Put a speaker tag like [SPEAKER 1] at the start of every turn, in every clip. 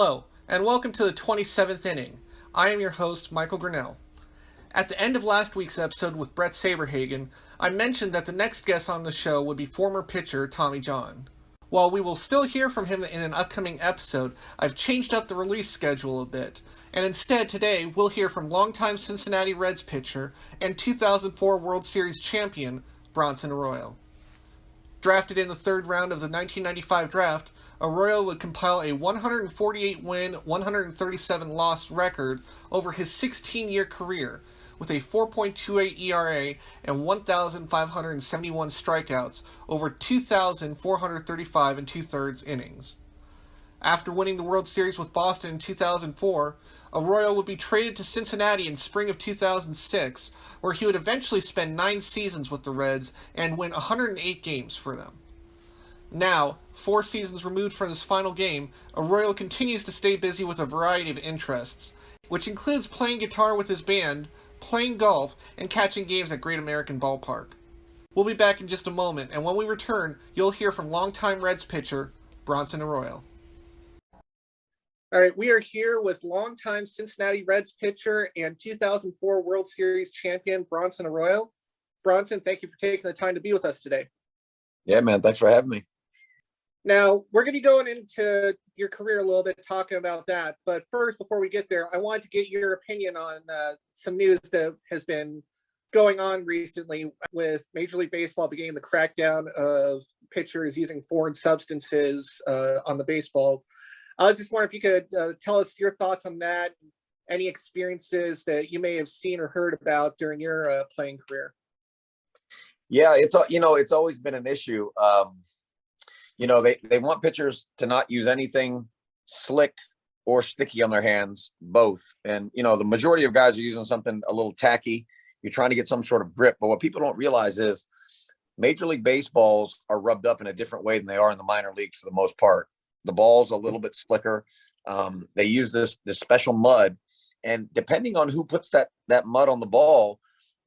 [SPEAKER 1] Hello, and welcome to the 27th inning. I am your host, Michael Grinnell. At the end of last week's episode with Brett Saberhagen, I mentioned that the next guest on the show would be former pitcher Tommy John. While we will still hear from him in an upcoming episode, I've changed up the release schedule a bit, and instead today we'll hear from longtime Cincinnati Reds pitcher and 2004 World Series champion Bronson Arroyo. Drafted in the third round of the 1995 draft, Arroyo would compile a 148-win, 137-loss record over his 16-year career, with a 4.28 ERA and 1,571 strikeouts over 2,435 and two-thirds innings. After winning the World Series with Boston in 2004, Arroyo would be traded to Cincinnati in spring of 2006, where he would eventually spend 9 seasons with the Reds and win 108 games for them. Now, 4 seasons removed from his final game, Arroyo continues to stay busy with a variety of interests, which includes playing guitar with his band, playing golf, and catching games at Great American Ballpark. We'll be back in just a moment, and when we return, you'll hear from longtime Reds pitcher Bronson Arroyo. All right, we are here with longtime Cincinnati Reds pitcher and 2004 World Series champion Bronson Arroyo. Bronson, thank you for taking the time to be with us today.
[SPEAKER 2] Yeah, man, thanks for having me.
[SPEAKER 1] Now, we're going to be going into your career a little bit, talking about that. But first, before we get there, I wanted to get your opinion on some news that has been going on recently with Major League Baseball beginning the crackdown of pitchers using foreign substances on the baseball. I just wonder if you could tell us your thoughts on that, any experiences that you may have seen or heard about during your playing career.
[SPEAKER 2] Yeah, it's always been an issue. They want pitchers to not use anything slick or sticky on their hands, both. And, the majority of guys are using something a little tacky. You're trying to get some sort of grip. But what people don't realize is Major League Baseballs are rubbed up in a different way than they are in the minor leagues for the most part. The ball's a little bit slicker. They use this special mud. And depending on who puts that mud on the ball,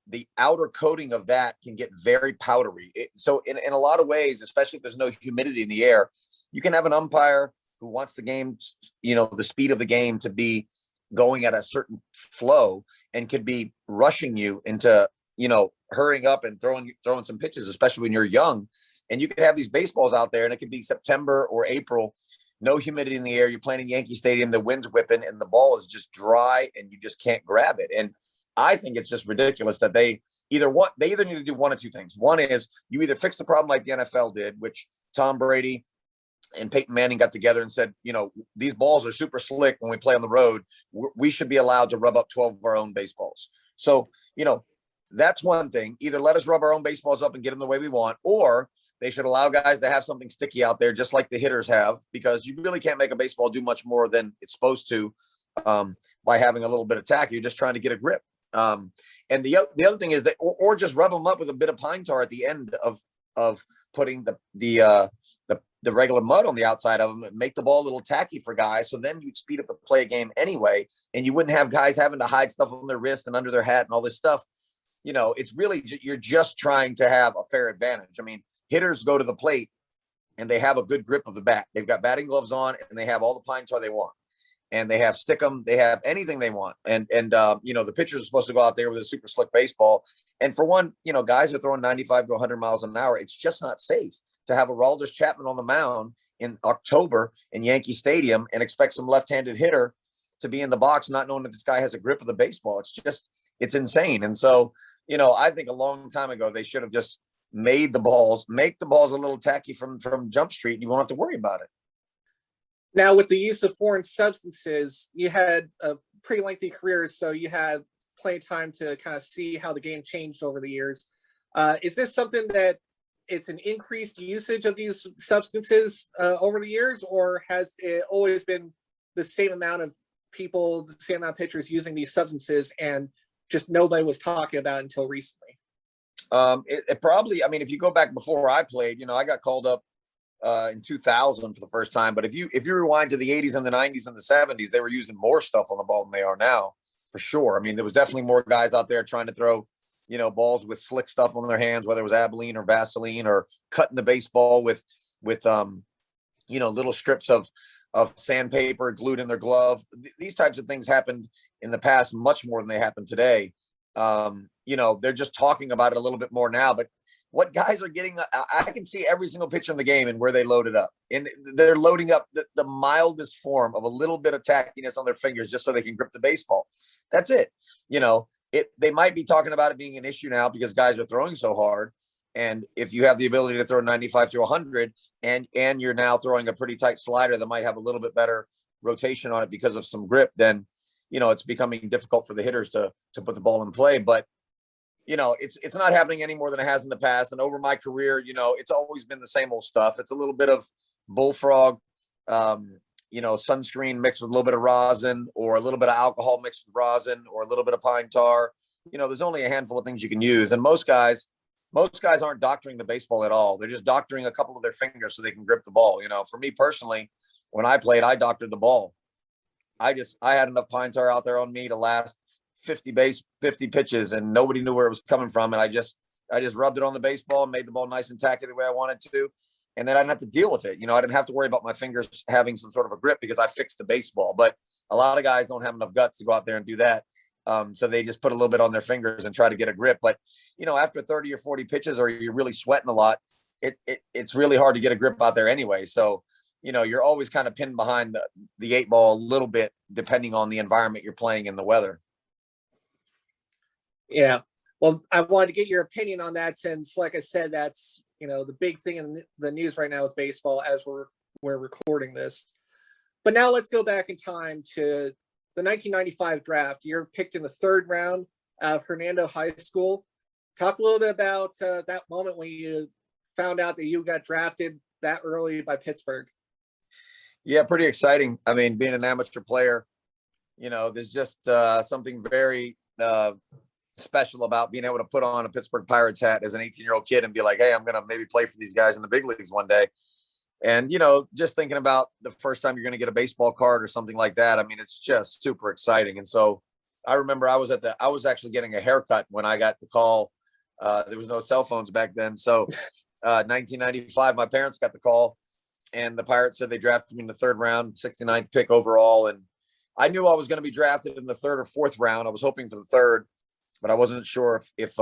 [SPEAKER 2] the outer coating of that can get very powdery. So in a lot of ways, especially if there's no humidity in the air, you can have an umpire who wants the game, the speed of the game to be going at a certain flow and could be rushing you into, hurrying up and throwing some pitches, especially when you're young. And you could have these baseballs out there and it could be September or April, no humidity in the air. You're playing in Yankee Stadium, the wind's whipping and the ball is just dry and you just can't grab it. And I think it's just ridiculous that they either need to do one of two things. One is you either fix the problem like the NFL did, which Tom Brady and Peyton Manning got together and said, these balls are super slick when we play on the road. We should be allowed to rub up 12 of our own baseballs. So, that's one thing. Either let us rub our own baseballs up and get them the way we want, or they should allow guys to have something sticky out there, just like the hitters have, because you really can't make a baseball do much more than it's supposed to by having a little bit of tack. You're just trying to get a grip. And the other thing is that, or just rub them up with a bit of pine tar at the end of putting the regular mud on the outside of them and make the ball a little tacky for guys. So then you'd speed up the play game anyway, and you wouldn't have guys having to hide stuff on their wrist and under their hat and all this stuff. It's really, you're just trying to have a fair advantage. I mean, hitters go to the plate and they have a good grip of the bat. They've got batting gloves on and they have all the pine tar they want. And they have stickum, they have anything they want. And the pitchers are supposed to go out there with a super slick baseball. And for one, guys are throwing 95 to 100 miles an hour. It's just not safe to have a Aroldis Chapman on the mound in October in Yankee Stadium and expect some left-handed hitter to be in the box not knowing that this guy has a grip of the baseball. It's insane. And so, I think a long time ago, they should have just make the balls a little tacky from Jump Street, and you won't have to worry about it.
[SPEAKER 1] Now, with the use of foreign substances, you had a pretty lengthy career, so you had plenty of time to kind of see how the game changed over the years. Is this something that it's an increased usage of these substances over the years, or has it always been the same amount of people, the same amount of pitchers using these substances, and just nobody was talking about it until recently?
[SPEAKER 2] It probably, if you go back before I played, I got called up in 2000 for the first time. But if you rewind to the 80s and the 90s and the 70s, they were using more stuff on the ball than they are now, for sure. There was definitely more guys out there trying to throw, balls with slick stuff on their hands, whether it was Abilene or Vaseline, or cutting the baseball with little strips of of sandpaper glued in their glove. These types of things happened in the past much more than they happen today. They're just talking about it a little bit more now, but what guys are getting, I can see every single pitcher in the game and where they load it up. And they're loading up the mildest form of a little bit of tackiness on their fingers just so they can grip the baseball. That's it. They might be talking about it being an issue now because guys are throwing so hard. And if you have the ability to throw 95 to 100 and you're now throwing a pretty tight slider that might have a little bit better rotation on it because of some grip, then, it's becoming difficult for the hitters to put the ball in play. But, it's not happening any more than it has in the past. And over my career, it's always been the same old stuff. It's a little bit of bullfrog, sunscreen mixed with a little bit of rosin, or a little bit of alcohol mixed with rosin, or a little bit of pine tar. There's only a handful of things you can use. And most guys aren't doctoring the baseball at all. They're just doctoring a couple of their fingers so they can grip the ball. For me personally, when I played, I doctored the ball. I had enough pine tar out there on me to last 50 pitches, and nobody knew where it was coming from. And I just rubbed it on the baseball and made the ball nice and tacky the way I wanted to. And then I didn't have to deal with it. I didn't have to worry about my fingers having some sort of a grip because I fixed the baseball. But a lot of guys don't have enough guts to go out there and do that. So they just put a little bit on their fingers and try to get a grip. But, after 30 or 40 pitches, or you're really sweating a lot, it's really hard to get a grip out there anyway. So, you're always kind of pinned behind the 8 ball a little bit, depending on the environment you're playing in, the weather.
[SPEAKER 1] Yeah. Well, I wanted to get your opinion on that since, like I said, that's, the big thing in the news right now is baseball as we're recording this. But now let's go back in time to the 1995 draft. You're picked in the 3rd round of Hernando High School. Talk a little bit about that moment when you found out that you got drafted that early by Pittsburgh.
[SPEAKER 2] Yeah, pretty exciting. I mean, being an amateur player, there's just something very special about being able to put on a Pittsburgh Pirates hat as an 18-year-old kid and be like, hey, I'm going to maybe play for these guys in the big leagues one day. And, just thinking about the first time you're going to get a baseball card or something like that. I mean, it's just super exciting. And so I remember I was actually getting a haircut when I got the call. There was no cell phones back then. So 1995, my parents got the call, and the Pirates said they drafted me in the 3rd round, 69th pick overall. And I knew I was going to be drafted in the 3rd or 4th round. I was hoping for the 3rd, but I wasn't sure if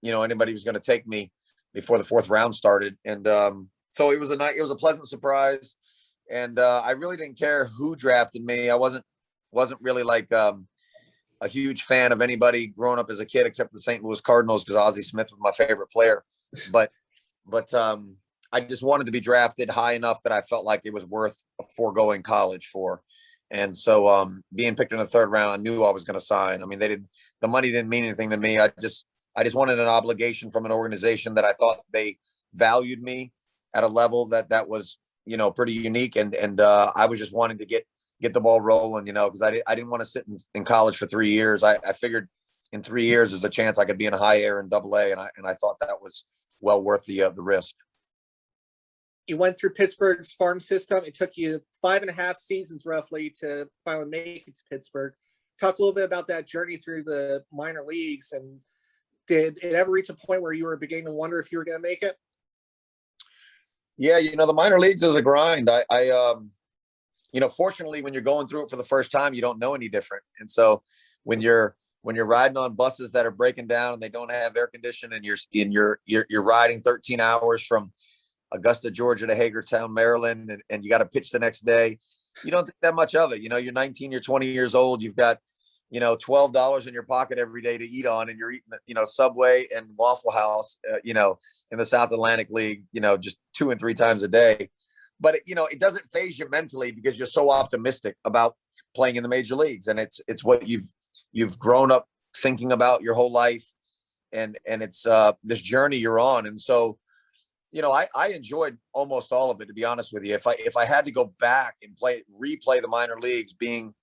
[SPEAKER 2] anybody was going to take me before the 4th round started. And so it was a pleasant surprise. And I really didn't care who drafted me. I wasn't really like a huge fan of anybody growing up as a kid, except for the St. Louis Cardinals, because Ozzie Smith was my favorite player. But I just wanted to be drafted high enough that I felt like it was worth foregoing college for. And so being picked in the 3rd round, I knew I was going to sign. I mean, the money didn't mean anything to me. I just wanted an obligation from an organization that I thought they valued me at a level that was, pretty unique. And I was just wanting to get the ball rolling, because I didn't want to sit in college for 3 years. I figured in 3 years, there's a chance I could be in a high air in AA. And I thought that was well worth the risk.
[SPEAKER 1] You went through Pittsburgh's farm system. It took you 5.5 seasons roughly to finally make it to Pittsburgh. Talk a little bit about that journey through the minor leagues, and did it ever reach a point where you were beginning to wonder if you were going to make it?
[SPEAKER 2] Yeah, the minor leagues is a grind. Fortunately, when you're going through it for the first time, you don't know any different. And so when you're riding on buses that are breaking down and they don't have air conditioning, and you're riding 13 hours from Augusta, Georgia to Hagerstown, Maryland, and you got to pitch the next day, you don't think that much of it. You're 19, you're 20 years old, you've got, $12 in your pocket every day to eat on, and you're eating, Subway and Waffle House, in the South Atlantic League, just 2 and 3 times a day. But, it doesn't phase you mentally because you're so optimistic about playing in the major leagues. And it's what you've grown up thinking about your whole life. And it's this journey you're on. And so, I enjoyed almost all of it, to be honest with you. If I had to go back and replay the minor leagues, being,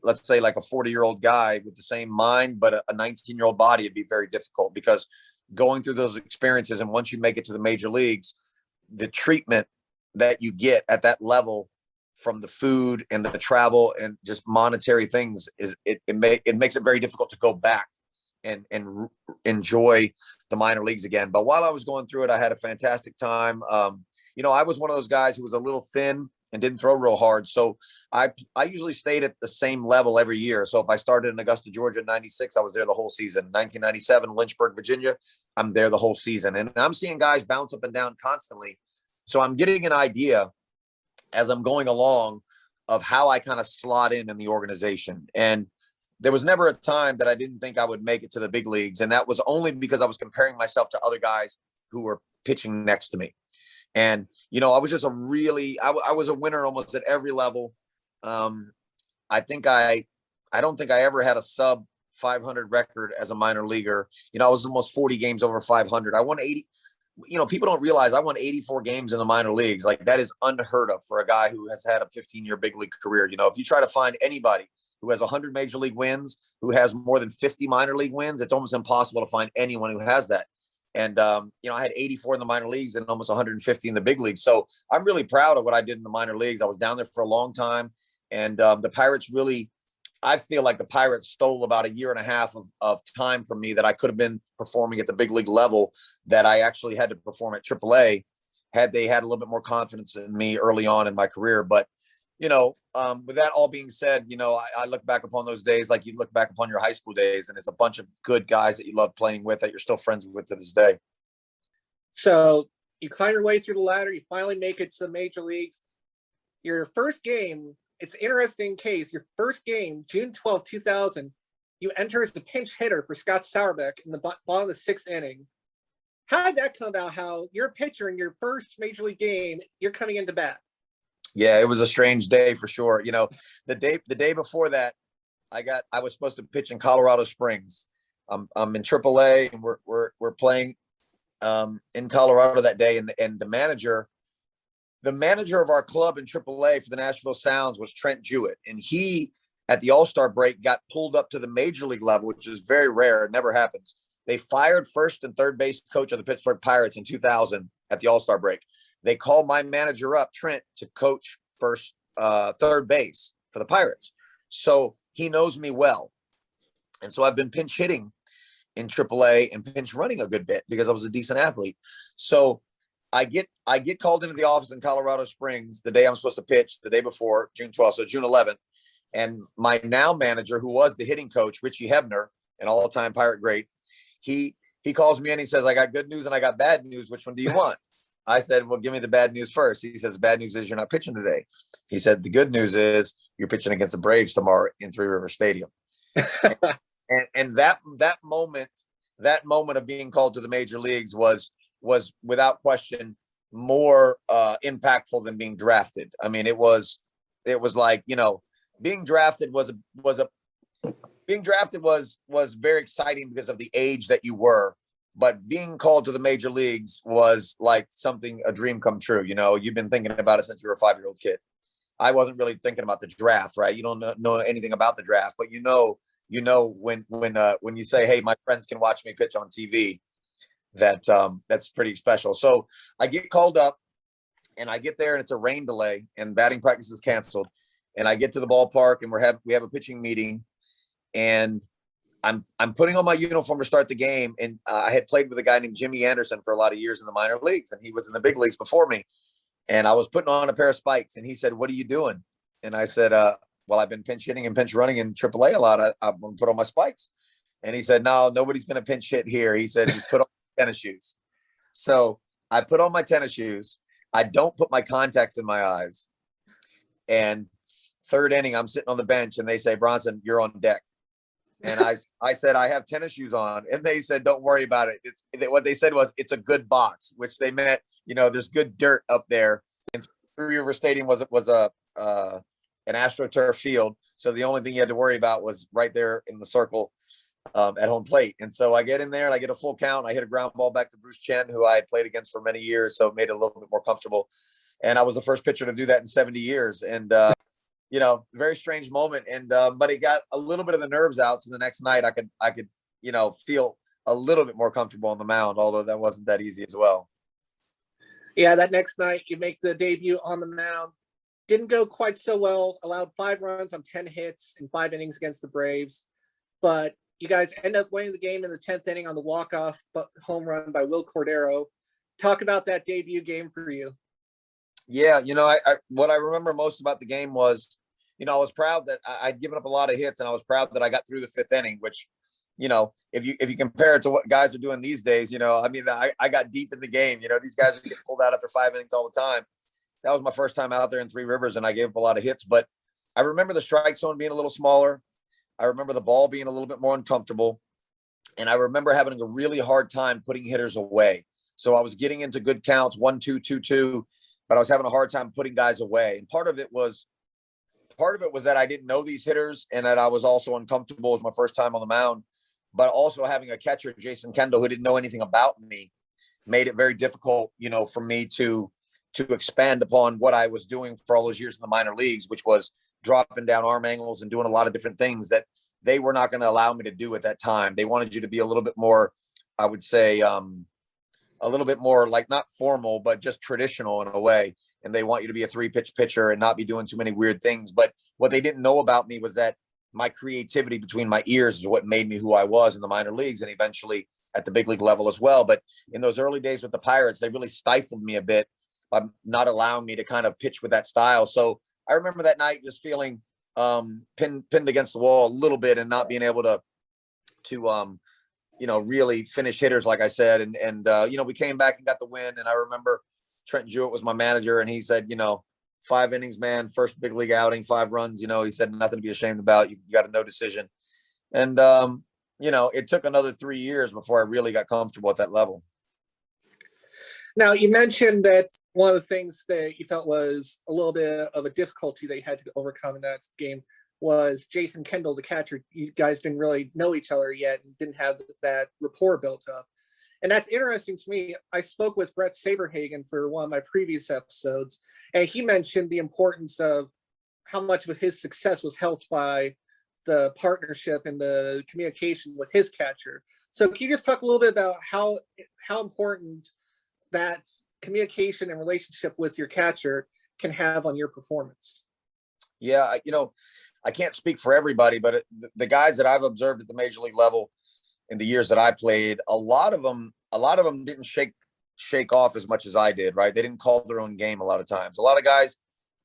[SPEAKER 2] let's say like a 40-year-old guy with the same mind, but a 19-year-old body, it'd be very difficult, because going through those experiences, and once you make it to the major leagues, the treatment that you get at that level, from the food and the travel and just monetary things, it makes it very difficult to go back and enjoy the minor leagues again. But while I was going through it, I had a fantastic time. I was one of those guys who was a little thin and didn't throw real hard. So I usually stayed at the same level every year. So if I started in Augusta, Georgia in 96, I was there the whole season. 1997, Lynchburg, Virginia, I'm there the whole season. And I'm seeing guys bounce up and down constantly. So I'm getting an idea as I'm going along of how I kind of slot in the organization. And there was never a time that I didn't think I would make it to the big leagues. And that was only because I was comparing myself to other guys who were pitching next to me. And, you know, I was just I was a winner almost at every level. I don't think I ever had a sub 500 record as a minor leaguer. You know, I was almost 40 games over 500. I won 80. You know, people don't realize I won 84 games in the minor leagues. Like, that is unheard of for a guy who has had a 15-year big league career. You know, if you try to find anybody who has 100 major league wins, who has more than 50 minor league wins, it's almost impossible to find anyone who has that. And, you know, I had 84 in the minor leagues and almost 150 in the big leagues. So I'm really proud of what I did in the minor leagues. I was down there for a long time. And the Pirates really, I feel like the Pirates stole about a year and a half of time from me that I could have been performing at the big league level that I actually had to perform at AAA had they had a little bit more confidence in me early on in my career. But, you know, with that all being said, you know, I look back upon those days like you look back upon your high school days, and it's a bunch of good guys that you love playing with that you're still friends with to this day.
[SPEAKER 1] So you climb your way through the ladder. You finally make it to the major leagues. Your first game, it's an interesting case. Your first game, June 12th, 2000, you enter as the pinch hitter for Scott Sauerbeck in the bottom of the sixth inning. How did that come about? How you're a pitcher in your first major league game, you're coming into bat?
[SPEAKER 2] Yeah, it was a strange day for sure. You know, the day before that, I was supposed to pitch in Colorado Springs. I'm in AAA, and we're playing in Colorado that day, and the manager of our club in AAA for the Nashville Sounds was Trent Jewett, and he at the All-Star break got pulled up to the major league level, which is very rare. It never happens. They fired first and third base coach of the Pittsburgh Pirates in 2000 at the All-Star break. They called my manager up, Trent, to coach third base for the Pirates. So he knows me well. And so I've been pinch hitting in AAA and pinch running a good bit because I was a decent athlete. So I get called into the office in Colorado Springs the day I'm supposed to pitch, the day before, June 12th, so June 11th. And my now manager, who was the hitting coach, Richie Hebner, an all-time Pirate great, he calls me in. He says, I got good news and I got bad news. Which one do you want? I said, well, give me the bad news first. He says, bad news is you're not pitching today. He said, the good news is you're pitching against the Braves tomorrow in Three River Stadium. and that moment of being called to the major leagues was without question more impactful than being drafted. I mean, it was like, you know, being drafted was very exciting because of the age that you were. But being called to the major leagues was like a dream come true. You know, you've been thinking about it since you were a 5-year-old kid. I wasn't really thinking about the draft, right? You don't know anything about the draft, but you know, when you say, hey, my friends can watch me pitch on TV, that's pretty special. So I get called up and I get there and it's a rain delay and batting practice is canceled. And I get to the ballpark and we have a pitching meeting, and I'm putting on my uniform to start the game. And I had played with a guy named Jimmy Anderson for a lot of years in the minor leagues, and he was in the big leagues before me. And I was putting on a pair of spikes, and he said, what are you doing? And I said, well, I've been pinch hitting and pinch running in AAA a lot. I'm going to put on my spikes. And he said, no, nobody's going to pinch hit here. He said, just put on tennis shoes. So I put on my tennis shoes. I don't put my contacts in my eyes. And third inning, I'm sitting on the bench, and they say, Bronson, you're on deck. And I said, I have tennis shoes on. And they said, don't worry about it. What they said was, it's a good box, which they meant, you know, there's good dirt up there. And Three River Stadium was an AstroTurf field. So the only thing you had to worry about was right there in the circle at home plate. And so I get in there and I get a full count. I hit a ground ball back to Bruce Chen, who I had played against for many years. So it made it a little bit more comfortable. And I was the first pitcher to do that in 70 years. And, you know, very strange moment. And, but it got a little bit of the nerves out. So the next night I could, you know, feel a little bit more comfortable on the mound, although that wasn't that easy as well.
[SPEAKER 1] Yeah, that next night you make the debut on the mound. Didn't go quite so well. Allowed 5 runs on 10 hits in 5 innings against the Braves. But you guys end up winning the game in the 10th inning on the walk-off home run by Will Cordero. Talk about that debut game for you.
[SPEAKER 2] Yeah, what I remember most about the game was, I was proud that I'd given up a lot of hits, and I was proud that I got through the fifth inning, which, if you compare it to what guys are doing these days, I mean, I got deep in the game. These guys are getting pulled out after 5 innings all the time. That was my first time out there in Three Rivers, and I gave up a lot of hits. But I remember the strike zone being a little smaller. I remember the ball being a little bit more uncomfortable. And I remember having a really hard time putting hitters away. So I was getting into good counts, 1-2, 2-2, but I was having a hard time putting guys away. And part of it was that I didn't know these hitters, and that I was also uncomfortable. It was my first time on the mound. But also having a catcher, Jason Kendall, who didn't know anything about me, made it very difficult, for me to expand upon what I was doing for all those years in the minor leagues, which was dropping down arm angles and doing a lot of different things that they were not going to allow me to do at that time. They wanted you to be a little bit more, I would say, a little bit more like not formal, but just traditional in a way. And they want you to be a 3-pitch pitcher and not be doing too many weird things. But what they didn't know about me was that my creativity between my ears is what made me who I was in the minor leagues, and eventually at the big league level as well. But in those early days with the Pirates, they really stifled me a bit by not allowing me to kind of pitch with that style. So I remember that night just feeling pinned against the wall a little bit, and not being able to really finish hitters, like I said. And we came back and got the win. And I remember Trent Jewett was my manager, and he said, 5 innings, man, first big league outing, 5 runs, he said, nothing to be ashamed about. You got a no decision. And, it took another 3 years before I really got comfortable at that level.
[SPEAKER 1] Now, you mentioned that one of the things that you felt was a little bit of a difficulty that you had to overcome in that game was Jason Kendall, the catcher. You guys didn't really know each other yet and didn't have that rapport built up. And that's interesting to me. I spoke with Brett Saberhagen for one of my previous episodes, and he mentioned the importance of how much of his success was helped by the partnership and the communication with his catcher. So can you just talk a little bit about how important that communication and relationship with your catcher can have on your performance?
[SPEAKER 2] Yeah, I can't speak for everybody, but the guys that I've observed at the major league level in the years that I played, a lot of them didn't shake off as much as I did, right? They didn't call their own game a lot of times. A lot of guys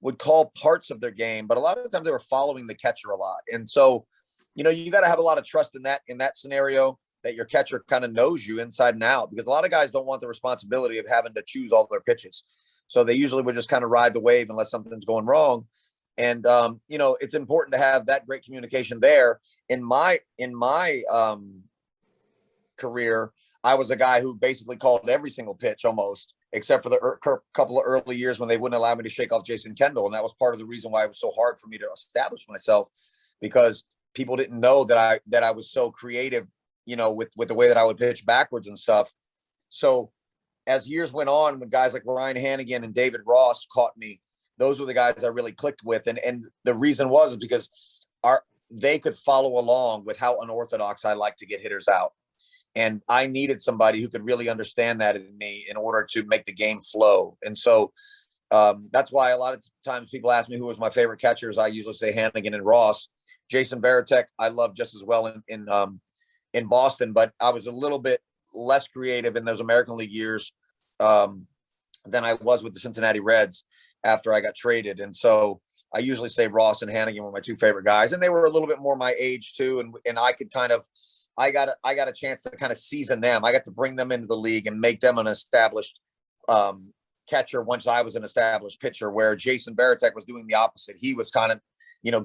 [SPEAKER 2] would call parts of their game, but a lot of times they were following the catcher a lot. And so, you got to have a lot of trust in that scenario, that your catcher kind of knows you inside and out, because a lot of guys don't want the responsibility of having to choose all their pitches. So they usually would just kind of ride the wave unless something's going wrong. And, it's important to have that great communication there. In my career, I was a guy who basically called every single pitch almost, except for the couple of early years when they wouldn't allow me to shake off Jason Kendall. And that was part of the reason why it was so hard for me to establish myself, because people didn't know that I was so creative, with the way that I would pitch backwards and stuff. So as years went on, when guys like Ryan Hannigan and David Ross caught me, those were the guys I really clicked with. And the reason was because they could follow along with how unorthodox I like to get hitters out. And I needed somebody who could really understand that in me in order to make the game flow. And so that's why a lot of times people ask me who was my favorite catchers. I usually say Hannigan and Ross. Jason Varitek, I love just as well in Boston, but I was a little bit less creative in those American League years than I was with the Cincinnati Reds after I got traded. And so I usually say Ross and Hannigan were my 2 favorite guys, and they were a little bit more my age too. And I could I got a chance to kind of season them. I got to bring them into the league and make them an established catcher once I was an established pitcher, where Jason Varitek was doing the opposite. He was kind of,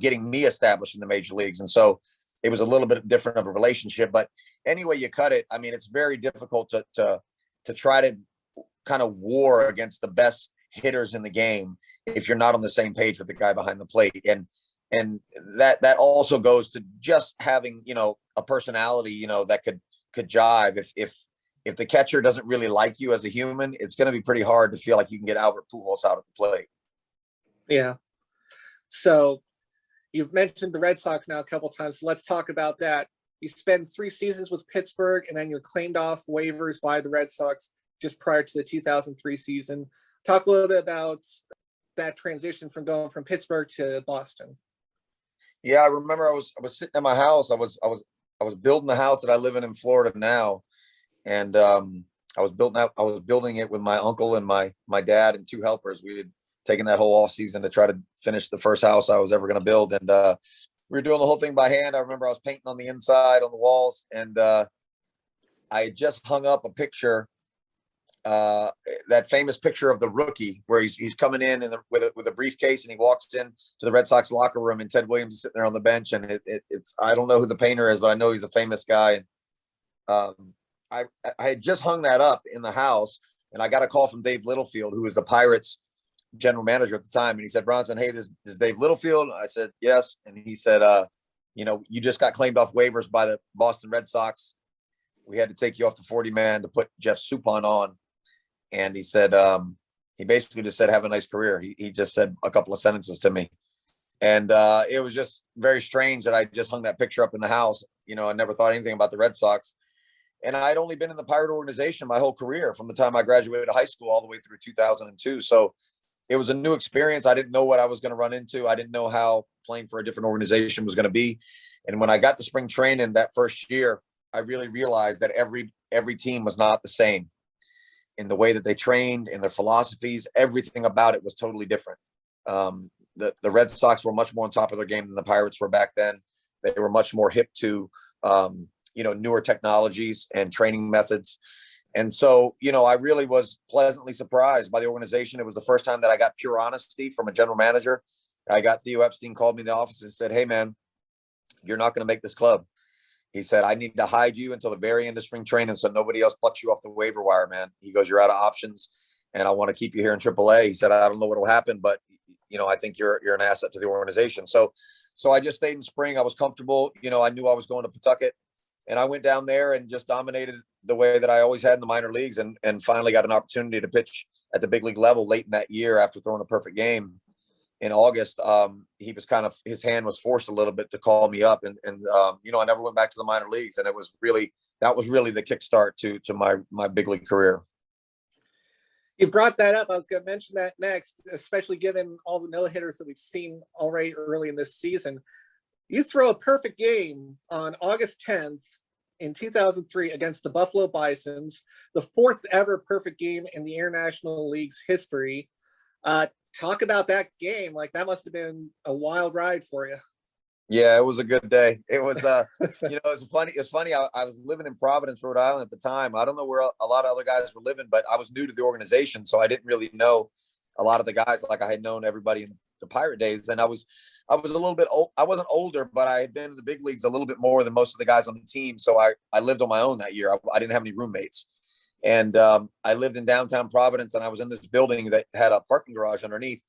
[SPEAKER 2] getting me established in the major leagues. And so it was a little bit different of a relationship. But anyway you cut it, I mean, it's very difficult to try to kind of war against the best hitters in the game if you're not on the same page with the guy behind the plate. And that also goes to just having, a personality, that could jive. If the catcher doesn't really like you as a human, it's going to be pretty hard to feel like you can get Albert Pujols out of the plate.
[SPEAKER 1] Yeah. So you've mentioned the Red Sox now a couple of times. So let's talk about that. You spend 3 seasons with Pittsburgh, and then you're claimed off waivers by the Red Sox just prior to the 2003 season. Talk a little bit about that transition from going from Pittsburgh to Boston.
[SPEAKER 2] Yeah, I remember I was sitting at my house. I was building the house that I live in Florida now, and I was building it with my uncle and my dad and 2 helpers. We had taking that whole off season to try to finish the first house I was ever going to build. And we were doing the whole thing by hand. I remember I was painting on the inside on the walls, and I had just hung up a picture, that famous picture of the rookie where he's coming in with a briefcase, and he walks in to the Red Sox locker room, and Ted Williams is sitting there on the bench. And it's I don't know who the painter is, but I know he's a famous guy. And I had just hung that up in the house, and I got a call from Dave Littlefield, who was the Pirates general manager at the time. And he said, Bronson, hey, this is Dave Littlefield. I said, yes. And he said, you just got claimed off waivers by the Boston Red Sox. We had to take you off the 40-man to put Jeff Suppan on. And he said, he basically just said, have a nice career. He just said a couple of sentences to me. And it was just very strange that I just hung that picture up in the house. I never thought anything about the Red Sox. And I'd only been in the Pirate organization my whole career, from the time I graduated high school all the way through 2002. So it was a new experience. I didn't know what I was going to run into. I didn't know how playing for a different organization was going to be. And when I got to spring training that first year, I really realized that every team was not the same in the way that they trained, in their philosophies. Everything about it was totally different. The Red Sox were much more on top of their game than the Pirates were back then. They were much more hip to, newer technologies and training methods. And so, I really was pleasantly surprised by the organization. It was the first time that I got pure honesty from a general manager. Theo Epstein called me in the office and said, hey, man, you're not going to make this club. He said, I need to hide you until the very end of spring training so nobody else plucks you off the waiver wire, man. He goes, you're out of options, and I want to keep you here in AAA. He said, I don't know what will happen, but, I think you're an asset to the organization. So I just stayed in spring. I was comfortable. I knew I was going to Pawtucket, and I went down there and just dominated the way that I always had in the minor leagues, and finally got an opportunity to pitch at the big league level late in that year after throwing a perfect game in August. He was his hand was forced a little bit to call me up, and I never went back to the minor leagues. And that was really the kickstart to my big league career.
[SPEAKER 1] You brought that up. I was going to mention that next, especially given all the no-hitters that we've seen already early in this season. You throw a perfect game on August 10th in 2003 against the Buffalo Bisons, the fourth ever perfect game in the International League's history. Talk about that game. Like, that must have been a wild ride for you.
[SPEAKER 2] Yeah, it was a good day. It was, it's funny. I was living in Providence, Rhode Island at the time. I don't know where a lot of other guys were living, but I was new to the organization. So I didn't really know a lot of the guys like I had known everybody in the Pirate days. And I was a little bit old. I wasn't older, but I had been in the big leagues a little bit more than most of the guys on the team. So I lived on my own that year. I didn't have any roommates. And I lived in downtown Providence, and I was in this building that had a parking garage underneath.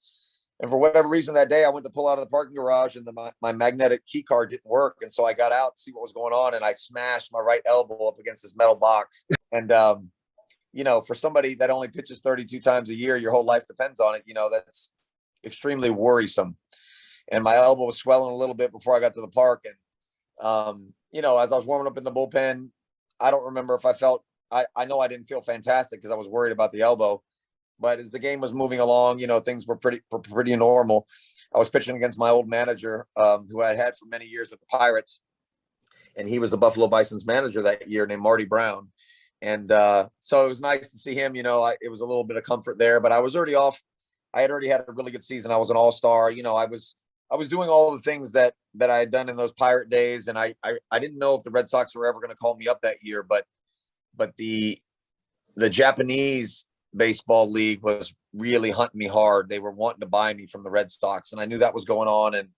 [SPEAKER 2] And for whatever reason that day, I went to pull out of the parking garage, and my magnetic key card didn't work. And so I got out to see what was going on, and I smashed my right elbow up against this metal box. And, for somebody that only pitches 32 times a year, your whole life depends on it. That's extremely worrisome. And my elbow was swelling a little bit before I got to the park. And, as I was warming up in the bullpen, I don't remember if I know I didn't feel fantastic because I was worried about the elbow. But as the game was moving along, things were pretty normal. I was pitching against my old manager, who I had for many years with the Pirates. And he was the Buffalo Bison's manager that year, named Marty Brown. And so it was nice to see him. It was a little bit of comfort there. But I was already off. I had already had a really good season. I was an all-star. I was doing all the things that I had done in those Pirate days. And I didn't know if the Red Sox were ever going to call me up that year. But the Japanese baseball league was really hunting me hard. They were wanting to buy me from the Red Sox, and I knew that was going on. And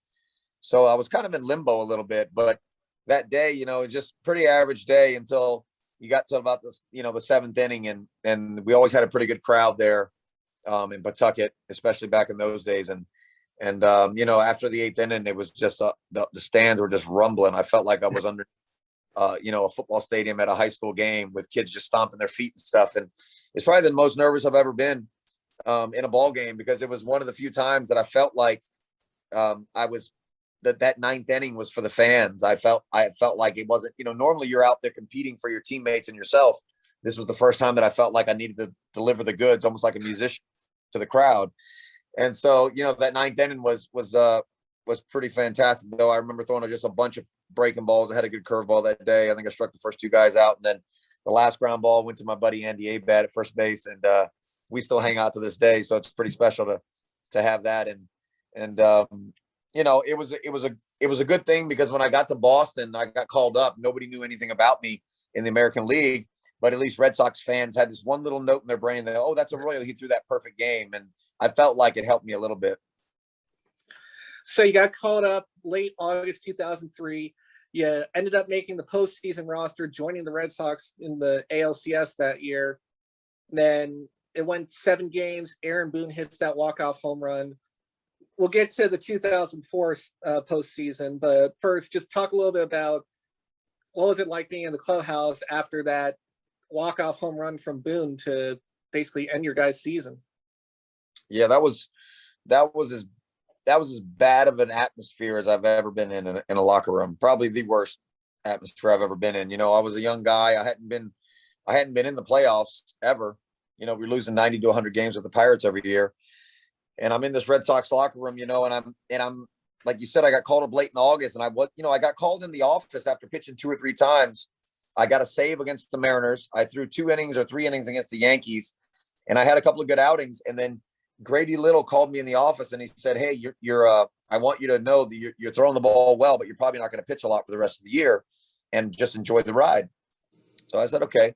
[SPEAKER 2] so I was kind of in limbo a little bit. But that day, just pretty average day until you got to about the seventh inning, and we always had a pretty good crowd there in Pawtucket, especially back in those days. And after the eighth inning, it was just the stands were just rumbling. I felt like I was under a football stadium at a high school game with kids just stomping their feet and stuff. And it's probably the most nervous I've ever been in a ball game, because it was one of the few times that I felt like that ninth inning was for the fans. I felt like it wasn't, normally you're out there competing for your teammates and yourself. This was the first time that I felt like I needed to deliver the goods, almost like a musician, to the crowd. And so, that ninth inning was pretty fantastic. Though I remember throwing just a bunch of breaking balls. I had a good curveball that day. I think I struck the first two guys out, and then the last ground ball went to my buddy Andy Abad at first base, and we still hang out to this day. So it's pretty special to have that. And it was a good thing, because when I got to Boston, I got called up. Nobody knew anything about me in the American League, but at least Red Sox fans had this one little note in their brain that, oh, that's Arroyo. He threw that perfect game. And I felt like it helped me a little bit.
[SPEAKER 1] So you got called up late August 2003. You ended up making the postseason roster, joining the Red Sox in the ALCS that year. Then it went 7 games. Aaron Boone hits that walk-off home run. We'll get to the 2004 postseason, but first, just talk a little bit about what was it like being in the clubhouse after that walk-off home run from Boone to basically end your guys' season.
[SPEAKER 2] Yeah, that was as bad of an atmosphere as I've ever been in a locker room. Probably the worst atmosphere I've ever been in. I was a young guy. I hadn't been in the playoffs ever. We're losing 90 to 100 games with the Pirates every year. And I'm in this Red Sox locker room, and I'm like you said, I got called up late in August, and I got called in the office after pitching 2 or 3 times. I got a save against the Mariners. I threw 2 innings or 3 innings against the Yankees, and I had a couple of good outings. And then Grady Little called me in the office, and he said, "Hey, I want you to know that you're throwing the ball well, but you're probably not going to pitch a lot for the rest of the year, and just enjoy the ride." So I said, "Okay."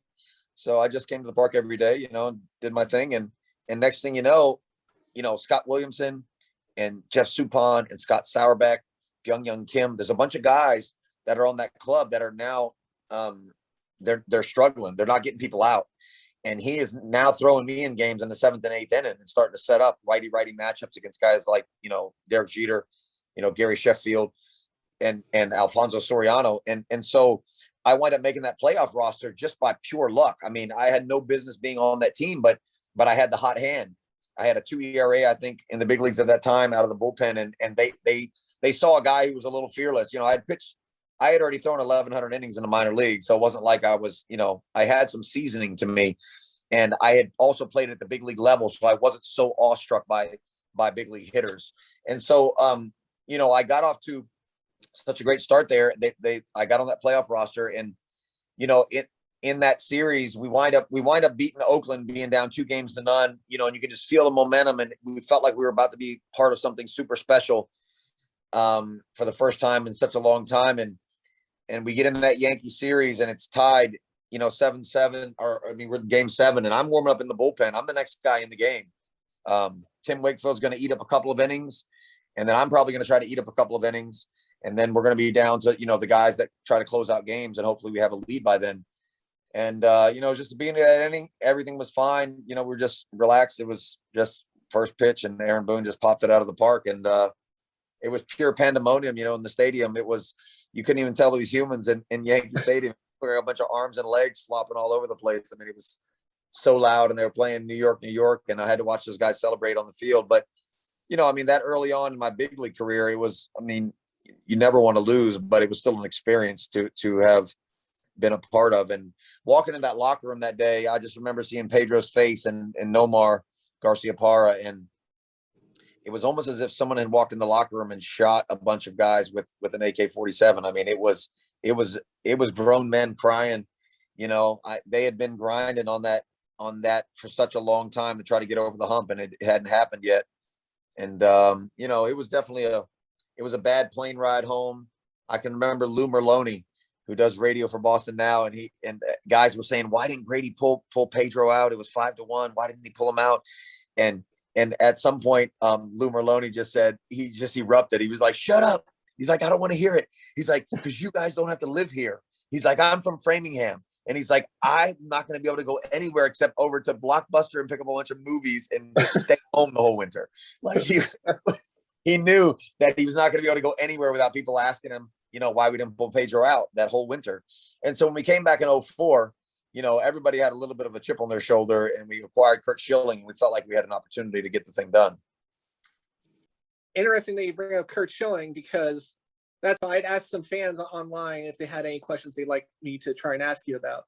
[SPEAKER 2] So I just came to the park every day, and did my thing. And next thing you know, Scott Williamson and Jeff Suppan and Scott Sauerbeck, Young Kim. There's a bunch of guys that are on that club that are now they're struggling. They're not getting people out. And he is now throwing me in games in the 7th and 8th inning and starting to set up righty-righty matchups against guys like, Derek Jeter, Gary Sheffield and Alfonso Soriano. And so I wind up making that playoff roster just by pure luck. I mean, I had no business being on that team, but I had the hot hand. I had a 2 ERA, I think, in the big leagues at that time out of the bullpen. And they saw a guy who was a little fearless. I had already thrown 1,100 innings in the minor league. So it wasn't like I was, I had some seasoning to me. And I had also played at the big league level. So I wasn't so awestruck by big league hitters. And so, I got off to such a great start there. I got on that playoff roster, and, in that series, we wind up beating Oakland, being down 2 games to none, and you can just feel the momentum. And we felt like we were about to be part of something super special for the first time in such a long time. And we get into that Yankee series, and it's tied, 7-7, we're in game 7, and I'm warming up in the bullpen. I'm the next guy in the game. Tim Wakefield's going to eat up a couple of innings, and then I'm probably going to try to eat up a couple of innings. And then we're going to be down to, the guys that try to close out games, and hopefully we have a lead by then. And, just being in that inning, everything was fine. We're just relaxed. It was just first pitch, and Aaron Boone just popped it out of the park. And it was pure pandemonium, in the stadium. You couldn't even tell it was humans in Yankee Stadium. There were a bunch of arms and legs flopping all over the place. I mean, it was so loud, and they were playing New York, and I had to watch those guys celebrate on the field. But, that early on in my big league career, it was, you never want to lose, but it was still an experience to have been a part of. And walking in that locker room that day, I just remember seeing Pedro's face and Nomar Garcia-Parra, and it was almost as if someone had walked in the locker room and shot a bunch of guys with an AK-47. I mean, it was grown men crying. They had been grinding on that for such a long time to try to get over the hump, and it hadn't happened yet. And it was definitely a bad plane ride home. I can remember Lou Merlone, who does radio for Boston now, and guys were saying, "Why didn't Grady pull Pedro out? It was 5-1. Why didn't he pull him out?" And at some point, Lou Merlone just said, he just erupted. He was like, "Shut up." He's like, "I don't want to hear it." He's like, "Because you guys don't have to live here." He's like, "I'm from Framingham." And he's like, "I'm not going to be able to go anywhere except over to Blockbuster and pick up a bunch of movies and just stay home the whole winter." Like he knew that he was not going to be able to go anywhere without people asking him, why we didn't pull Pedro out that whole winter. And so when we came back in 2004, everybody had a little bit of a chip on their shoulder, and we acquired Curt Schilling, and we felt like we had an opportunity to get the thing done.
[SPEAKER 1] Interesting that you bring up Curt Schilling, because that's why I'd asked some fans online if they had any questions they'd like me to try and ask you about.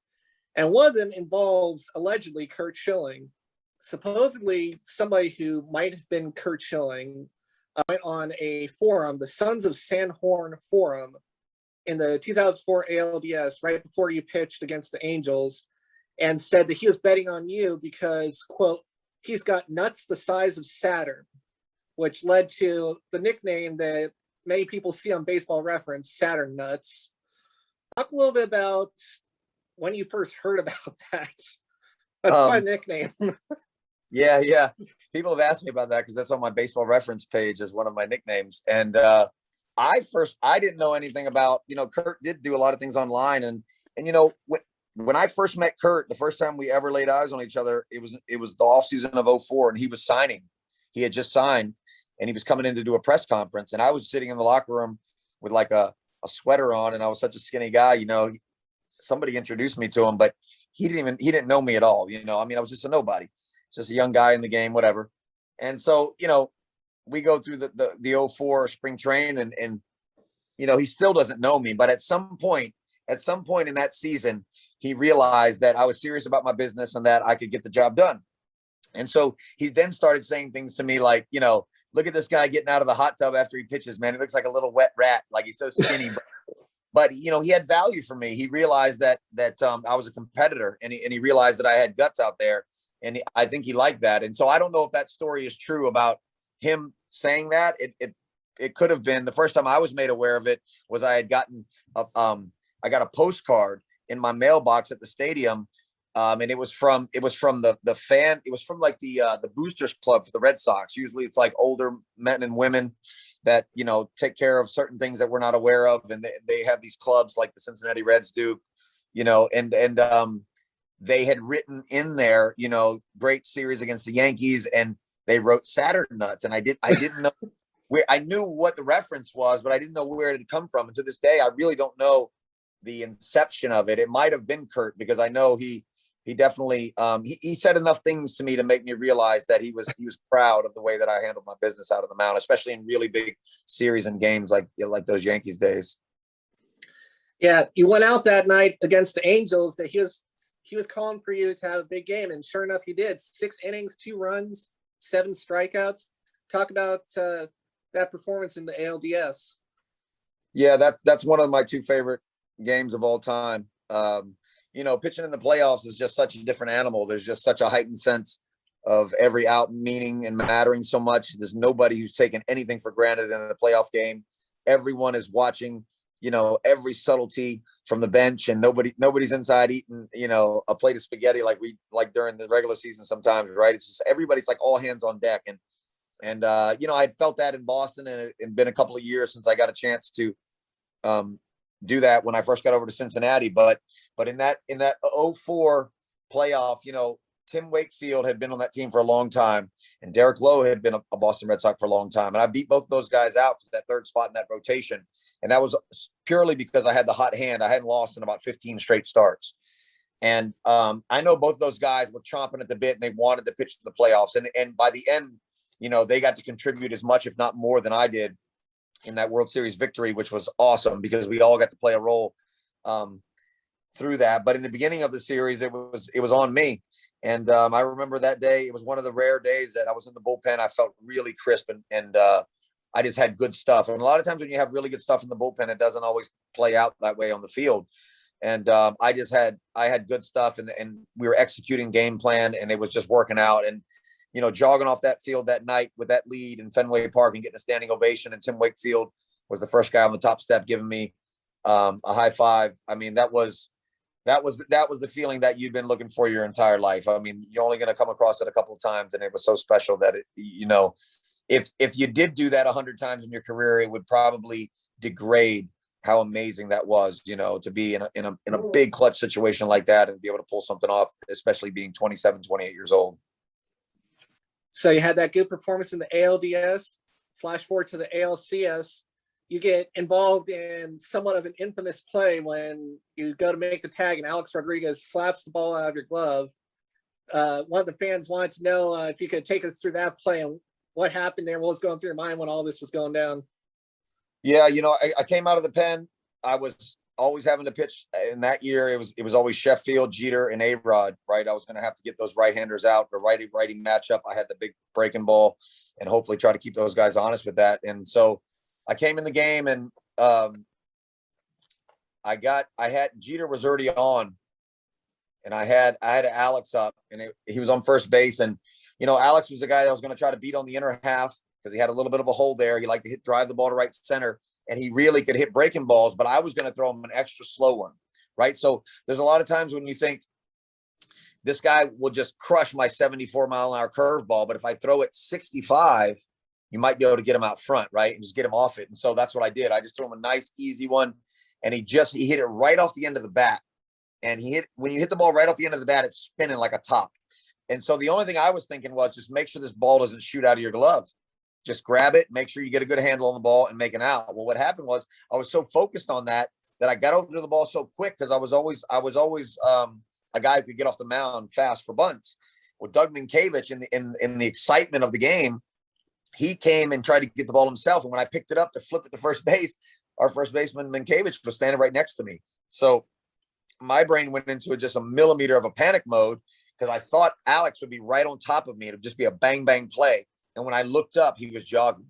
[SPEAKER 1] And one of them involves allegedly Curt Schilling. Supposedly somebody who might have been Curt Schilling went on a forum, the Sons of San Juan forum, in the 2004 ALDS, right before you pitched against the Angels, and said that he was betting on you because, quote, "he's got nuts the size of Saturn." which led to the nickname that many people see on Baseball Reference, Saturn Nuts. Talk a little bit about when you first heard about that. That's my nickname.
[SPEAKER 2] Yeah. People have asked me about that because that's on my Baseball Reference page as one of my nicknames. And I didn't know anything about, Kurt did do a lot of things online. And when I first met Kurt, the first time we ever laid eyes on each other, it was the offseason of 2004, and he was signing. He had just signed, and he was coming in to do a press conference. And I was sitting in the locker room with like a sweater on, and I was such a skinny guy, somebody introduced me to him, but he didn't know me at all. I was just a nobody, just a young guy in the game, whatever. And so, we go through the 04 spring train, and he still doesn't know me, but at some point in that season, he realized that I was serious about my business and that I could get the job done. And so he then started saying things to me like, look at this guy getting out of the hot tub after he pitches, man. He looks like a little wet rat. Like, he's so skinny, but he had value for me. He realized that I was a competitor, and he realized that I had guts out there. And I think he liked that. And so I don't know if that story is true about him saying that. It could have been. The first time I was made aware of it was I had gotten I got a postcard in my mailbox at the stadium. And it was from the fan. It was from like the boosters club for the Red Sox. Usually it's like older men and women that, take care of certain things that we're not aware of. And they have these clubs like the Cincinnati Reds do, and they had written in there, great series against the Yankees, and they wrote Saturn Nuts. And I didn't know where. I knew what the reference was, but I didn't know where it had come from. And to this day, I really don't know the inception of it. It might have been Kurt, because I know he definitely he said enough things to me to make me realize that he was proud of the way that I handled my business out of the mound, especially in really big series and games like those Yankees days.
[SPEAKER 1] Yeah, you went out that night against the Angels that he was calling for you to have a big game, and sure enough, you did. 6 innings, 2 runs, 7 strikeouts. Talk about that performance in the ALDS.
[SPEAKER 2] Yeah, that's one of my 2 favorite games of all time. Pitching in the playoffs is just such a different animal. There's just such a heightened sense of every out meaning and mattering so much. There's nobody who's taken anything for granted in a playoff game. Everyone is watching, every subtlety from the bench, and nobody's inside eating, a plate of spaghetti like during the regular season sometimes, right? It's just everybody's like all hands on deck. And I'd felt that in Boston, and it's been a couple of years since I got a chance to do that when I first got over to Cincinnati. But in that 04 playoff, Tim Wakefield had been on that team for a long time, and Derek Lowe had been a Boston Red Sox for a long time. And I beat both of those guys out for that 3rd spot in that rotation. And that was purely because I had the hot hand. I hadn't lost in about 15 straight starts. And I know both of those guys were chomping at the bit, and they wanted to pitch to the playoffs. And by the end, they got to contribute as much, if not more, than I did in that World Series victory, which was awesome because we all got to play a role through that. But in the beginning of the series, it was on me. And I remember that day, it was one of the rare days that I was in the bullpen. I felt really crisp, and I just had good stuff. And a lot of times when you have really good stuff in the bullpen, it doesn't always play out that way on the field. And I had good stuff, and we were executing game plan, and it was just working out. And jogging off that field that night with that lead in Fenway Park and getting a standing ovation. And Tim Wakefield was the first guy on the top step giving me a high five. I mean, that was the feeling that you'd been looking for your entire life. I mean, you're only going to come across it a couple of times, and it was so special that if you did do that 100 times in your career, it would probably degrade how amazing that was, to be in a big clutch situation like that and be able to pull something off, especially being 27, 28 years old.
[SPEAKER 1] So you had that good performance in the ALDS. Flash forward to the ALCS. You get involved in somewhat of an infamous play when you go to make the tag and Alex Rodriguez slaps the ball out of your glove. One of the fans wanted to know if you could take us through that play and what happened there, what was going through your mind when all this was going down.
[SPEAKER 2] Yeah, I came out of the pen. I was always having to pitch in that year. It was always Sheffield, Jeter, and A-Rod, right? I was going to have to get those right-handers out, the righty matchup. I had the big breaking ball and hopefully try to keep those guys honest with that. And so I came in the game, and Jeter was already on, and I had Alex up, and he was on first base. And, Alex was the guy that was going to try to beat on the inner half because he had a little bit of a hole there. He liked to drive the ball to right center, and he really could hit breaking balls, but I was going to throw him an extra slow one, right? So there's a lot of times when you think this guy will just crush my 74-mile-an-hour curveball, but if I throw it 65, you might be able to get him out front, right? And just get him off it. And so that's what I did. I just threw him a nice, easy one, and he hit it right off the end of the bat. And when you hit the ball right off the end of the bat, it's spinning like a top. And so the only thing I was thinking was just make sure this ball doesn't shoot out of your glove. Just grab it, make sure you get a good handle on the ball and make an out. Well, what happened was I was so focused on that I got over to the ball so quick because I was always a guy who could get off the mound fast for bunts. Well, Doug Minkiewicz, in the excitement of the game, he came and tried to get the ball himself. And when I picked it up to flip it to first base, our first baseman Minkiewicz was standing right next to me. So my brain went into just a millimeter of a panic mode because I thought Alex would be right on top of me. It would just be a bang, bang play. And when I looked up, he was jogging.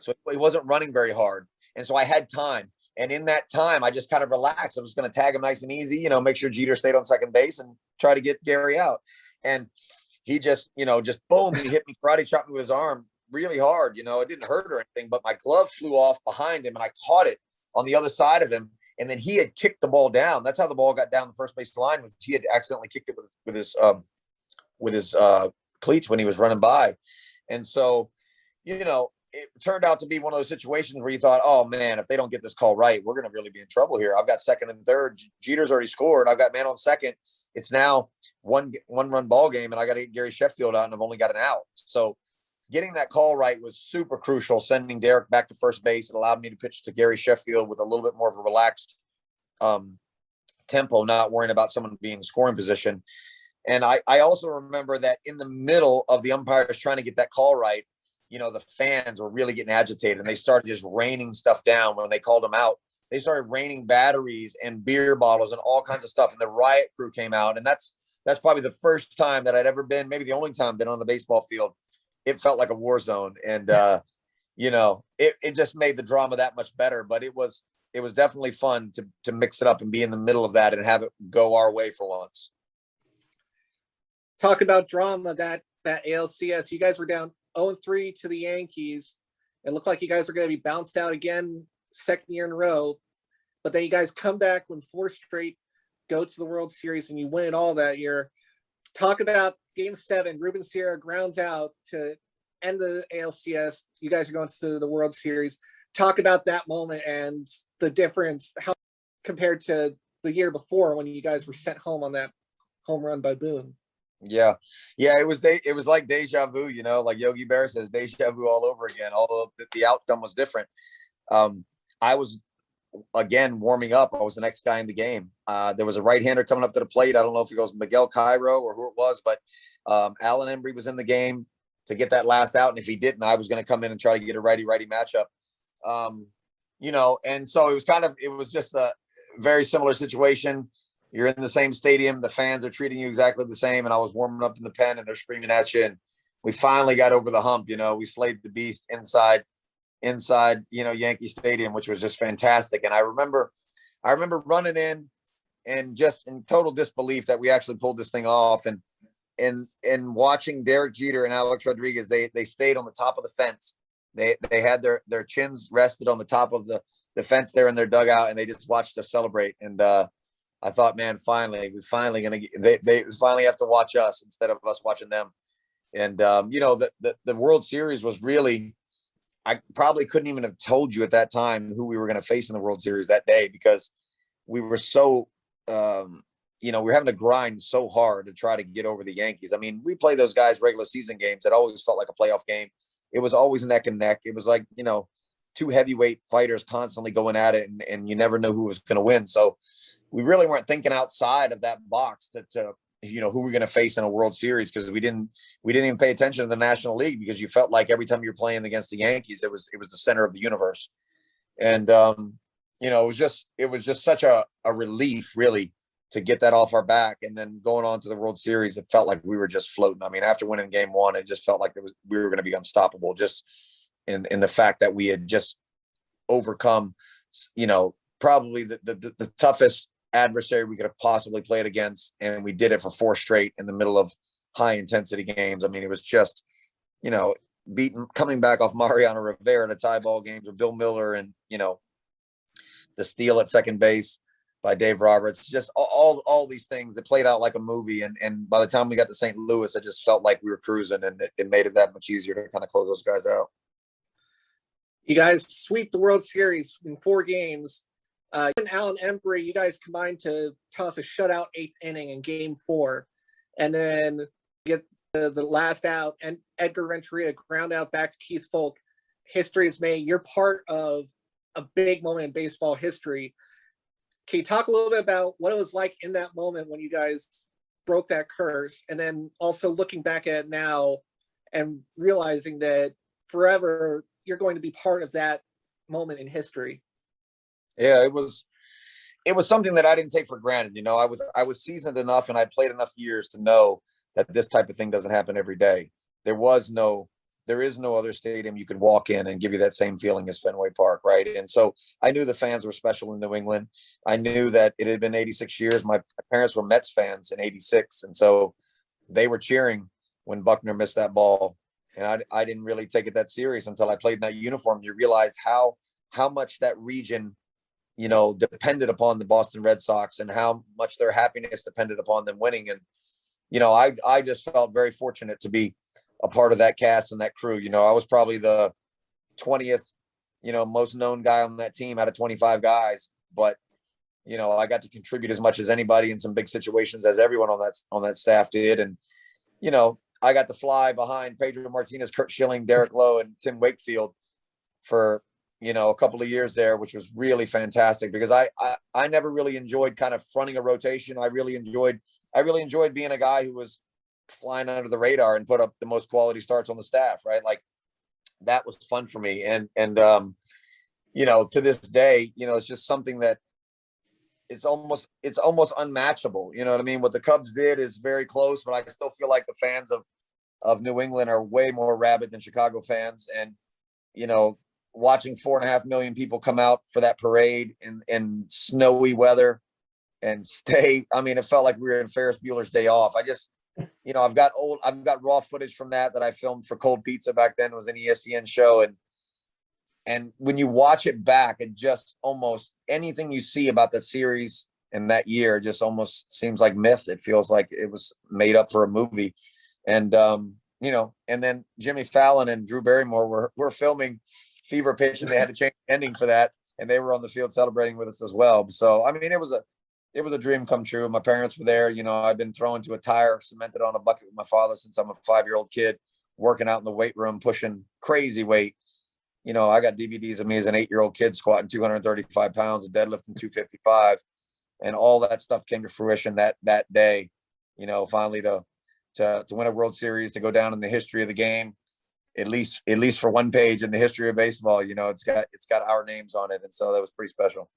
[SPEAKER 2] So he wasn't running very hard. And so I had time. And in that time, I just kind of relaxed. I was going to tag him nice and easy, make sure Jeter stayed on second base and try to get Gary out. And he just boom, he hit me, karate chopped me with his arm really hard. It didn't hurt or anything, but my glove flew off behind him and I caught it on the other side of him. And then he had kicked the ball down. That's how the ball got down the first base line, was he had accidentally kicked it with his cleats when he was running by. And so, it turned out to be one of those situations where you thought, oh man, if they don't get this call right, we're going to really be in trouble here. I've got second and third. Jeter's already scored. I've got man on second. It's now one run ball game, and I got to get Gary Sheffield out, and I've only got an out. So getting that call right was super crucial. Sending Derek back to first base, it allowed me to pitch to Gary Sheffield with a little bit more of a relaxed tempo, not worrying about someone being in scoring position. And I also remember that in the middle of the umpires trying to get that call right, the fans were really getting agitated, and they started just raining stuff down when they called them out. They started raining batteries and beer bottles and all kinds of stuff. And the riot crew came out. And that's probably the first time that I'd ever been, maybe the only time I've been on the baseball field. It felt like a war zone. And, it just made the drama that much better. But it was definitely fun to mix it up and be in the middle of that and have it go our way for once.
[SPEAKER 1] Talk about drama, that ALCS, you guys were down 0-3 to the Yankees. It looked like you guys were going to be bounced out again, second year in a row. But then you guys come back, win 4 straight, go to the World Series, and you win it all that year. Talk about Game 7. Ruben Sierra grounds out to end the ALCS. You guys are going to the World Series. Talk about that moment and the difference, how compared to the year before when you guys were sent home on that home run by Boone.
[SPEAKER 2] Yeah. It was like deja vu, like Yogi Berra says, deja vu all over again, although the outcome was different. I was, again, warming up. I was the next guy in the game. There was a right-hander coming up to the plate. I don't know if it goes Miguel Cairo or who it was, but Alan Embry was in the game to get that last out. And if he didn't, I was going to come in and try to get a righty-righty matchup. And so it was just a very similar situation. You're in the same stadium. The fans are treating you exactly the same. And I was warming up in the pen and they're screaming at you. And we finally got over the hump. We slayed the beast inside, Yankee Stadium, which was just fantastic. And I remember running in and just in total disbelief that we actually pulled this thing off. And watching Derek Jeter and Alex Rodriguez, they stayed on the top of the fence. They had their chins rested on the top of the fence there in their dugout, and they just watched us celebrate. And I thought, man, they finally have to watch us instead of us watching them. And the World Series was really, I probably couldn't even have told you at that time who we were going to face in the World Series that day, because we were so, we were having to grind so hard to try to get over the Yankees. I mean, we play those guys regular season games. It always felt like a playoff game. It was always neck and neck. It was like, two heavyweight fighters constantly going at it, and you never know who was going to win. So we really weren't thinking outside of that box to who we're going to face in a World Series, because we didn't even pay attention to the National League, because you felt like every time you're playing against the Yankees, it was the center of the universe. And, it was just such a relief, really, to get that off our back. And then going on to the World Series, it felt like we were just floating. I mean, after winning Game 1, it just felt like we were going to be unstoppable, just in the fact that we had just overcome, probably the toughest adversary we could have possibly played against. And we did it for 4 straight in the middle of high intensity games. I mean, it was just, coming back off Mariano Rivera to tie ball games, or Bill Miller, and the steal at second base by Dave Roberts. Just all these things that played out like a movie. And by the time we got to St. Louis, it just felt like we were cruising, and it made it that much easier to kind of close those guys out.
[SPEAKER 1] You guys sweep the World Series in 4 games. And Alan Embry, you guys combined to toss a shutout 8th inning in Game 4, and then get the last out, and Edgar Renteria ground out back to Keith Folk. History is made. You're part of a big moment in baseball history. Can you talk a little bit about what it was like in that moment when you guys broke that curse, and then also looking back at it now and realizing that forever you're going to be part of that moment in history?
[SPEAKER 2] Yeah, it was something that I didn't take for granted. I was seasoned enough, and I played enough years to know that this type of thing doesn't happen every day. There is no other stadium you could walk in and give you that same feeling as Fenway Park, right? And so I knew the fans were special in New England. I knew that it had been 86 years. My parents were Mets fans in 86, and so they were cheering when Buckner missed that ball. And I didn't really take it that serious until I played in that uniform. You realized how much that region, depended upon the Boston Red Sox, and how much their happiness depended upon them winning. And, I just felt very fortunate to be a part of that cast and that crew. I was probably the 20th, most known guy on that team out of 25 guys, but, I got to contribute as much as anybody in some big situations as everyone on that staff did. And, I got to fly behind Pedro Martinez, Kurt Schilling, Derek Lowe, and Tim Wakefield for, a couple of years there, which was really fantastic, because I never really enjoyed kind of fronting a rotation. I really enjoyed being a guy who was flying under the radar and put up the most quality starts on the staff, right? Like, that was fun for me. And to this day, it's just something that it's almost unmatchable. You know what I mean? What the Cubs did is very close, but I still feel like the fans of New England are way more rabid than Chicago fans. And, watching 4.5 million people come out for that parade in snowy weather and stay. I mean, it felt like we were in Ferris Bueller's Day Off. I just, I've got raw footage from that I filmed for Cold Pizza back then. It was an ESPN show. And when you watch it back, it just almost anything you see about the series in that year just almost seems like myth. It feels like it was made up for a movie. And, and then Jimmy Fallon and Drew Barrymore were filming Fever Pitch, and they had to change the ending for that. And they were on the field celebrating with us as well. So, I mean, it was a dream come true. My parents were there. I've been thrown to a tire, cemented on a bucket with my father since I'm a 5-year-old kid, working out in the weight room, pushing crazy weight. I got DVDs of me as an 8-year-old kid squatting 235 pounds and deadlifting 255. And all that stuff came to fruition that day, finally to win a World Series, to go down in the history of the game, at least for one page in the history of baseball. It's got our names on it. And so that was pretty special.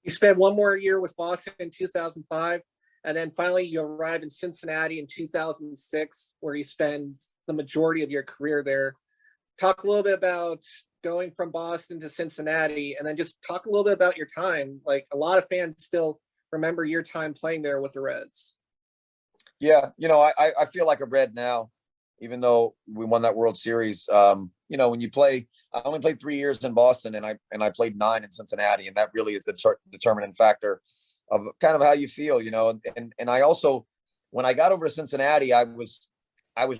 [SPEAKER 1] You spent one more year with Boston in 2005, and then finally you arrived in Cincinnati in 2006, where you spend the majority of your career there. Talk a little bit about going from Boston to Cincinnati, and then just talk a little bit about your time. Like, a lot of fans still remember your time playing there with the Reds.
[SPEAKER 2] Yeah, I feel like a Red now, even though we won that World Series. When you play, I only played 3 years in Boston, and I played 9 in Cincinnati, and that really is the determining factor of kind of how you feel. And I also, when I got over to Cincinnati, I was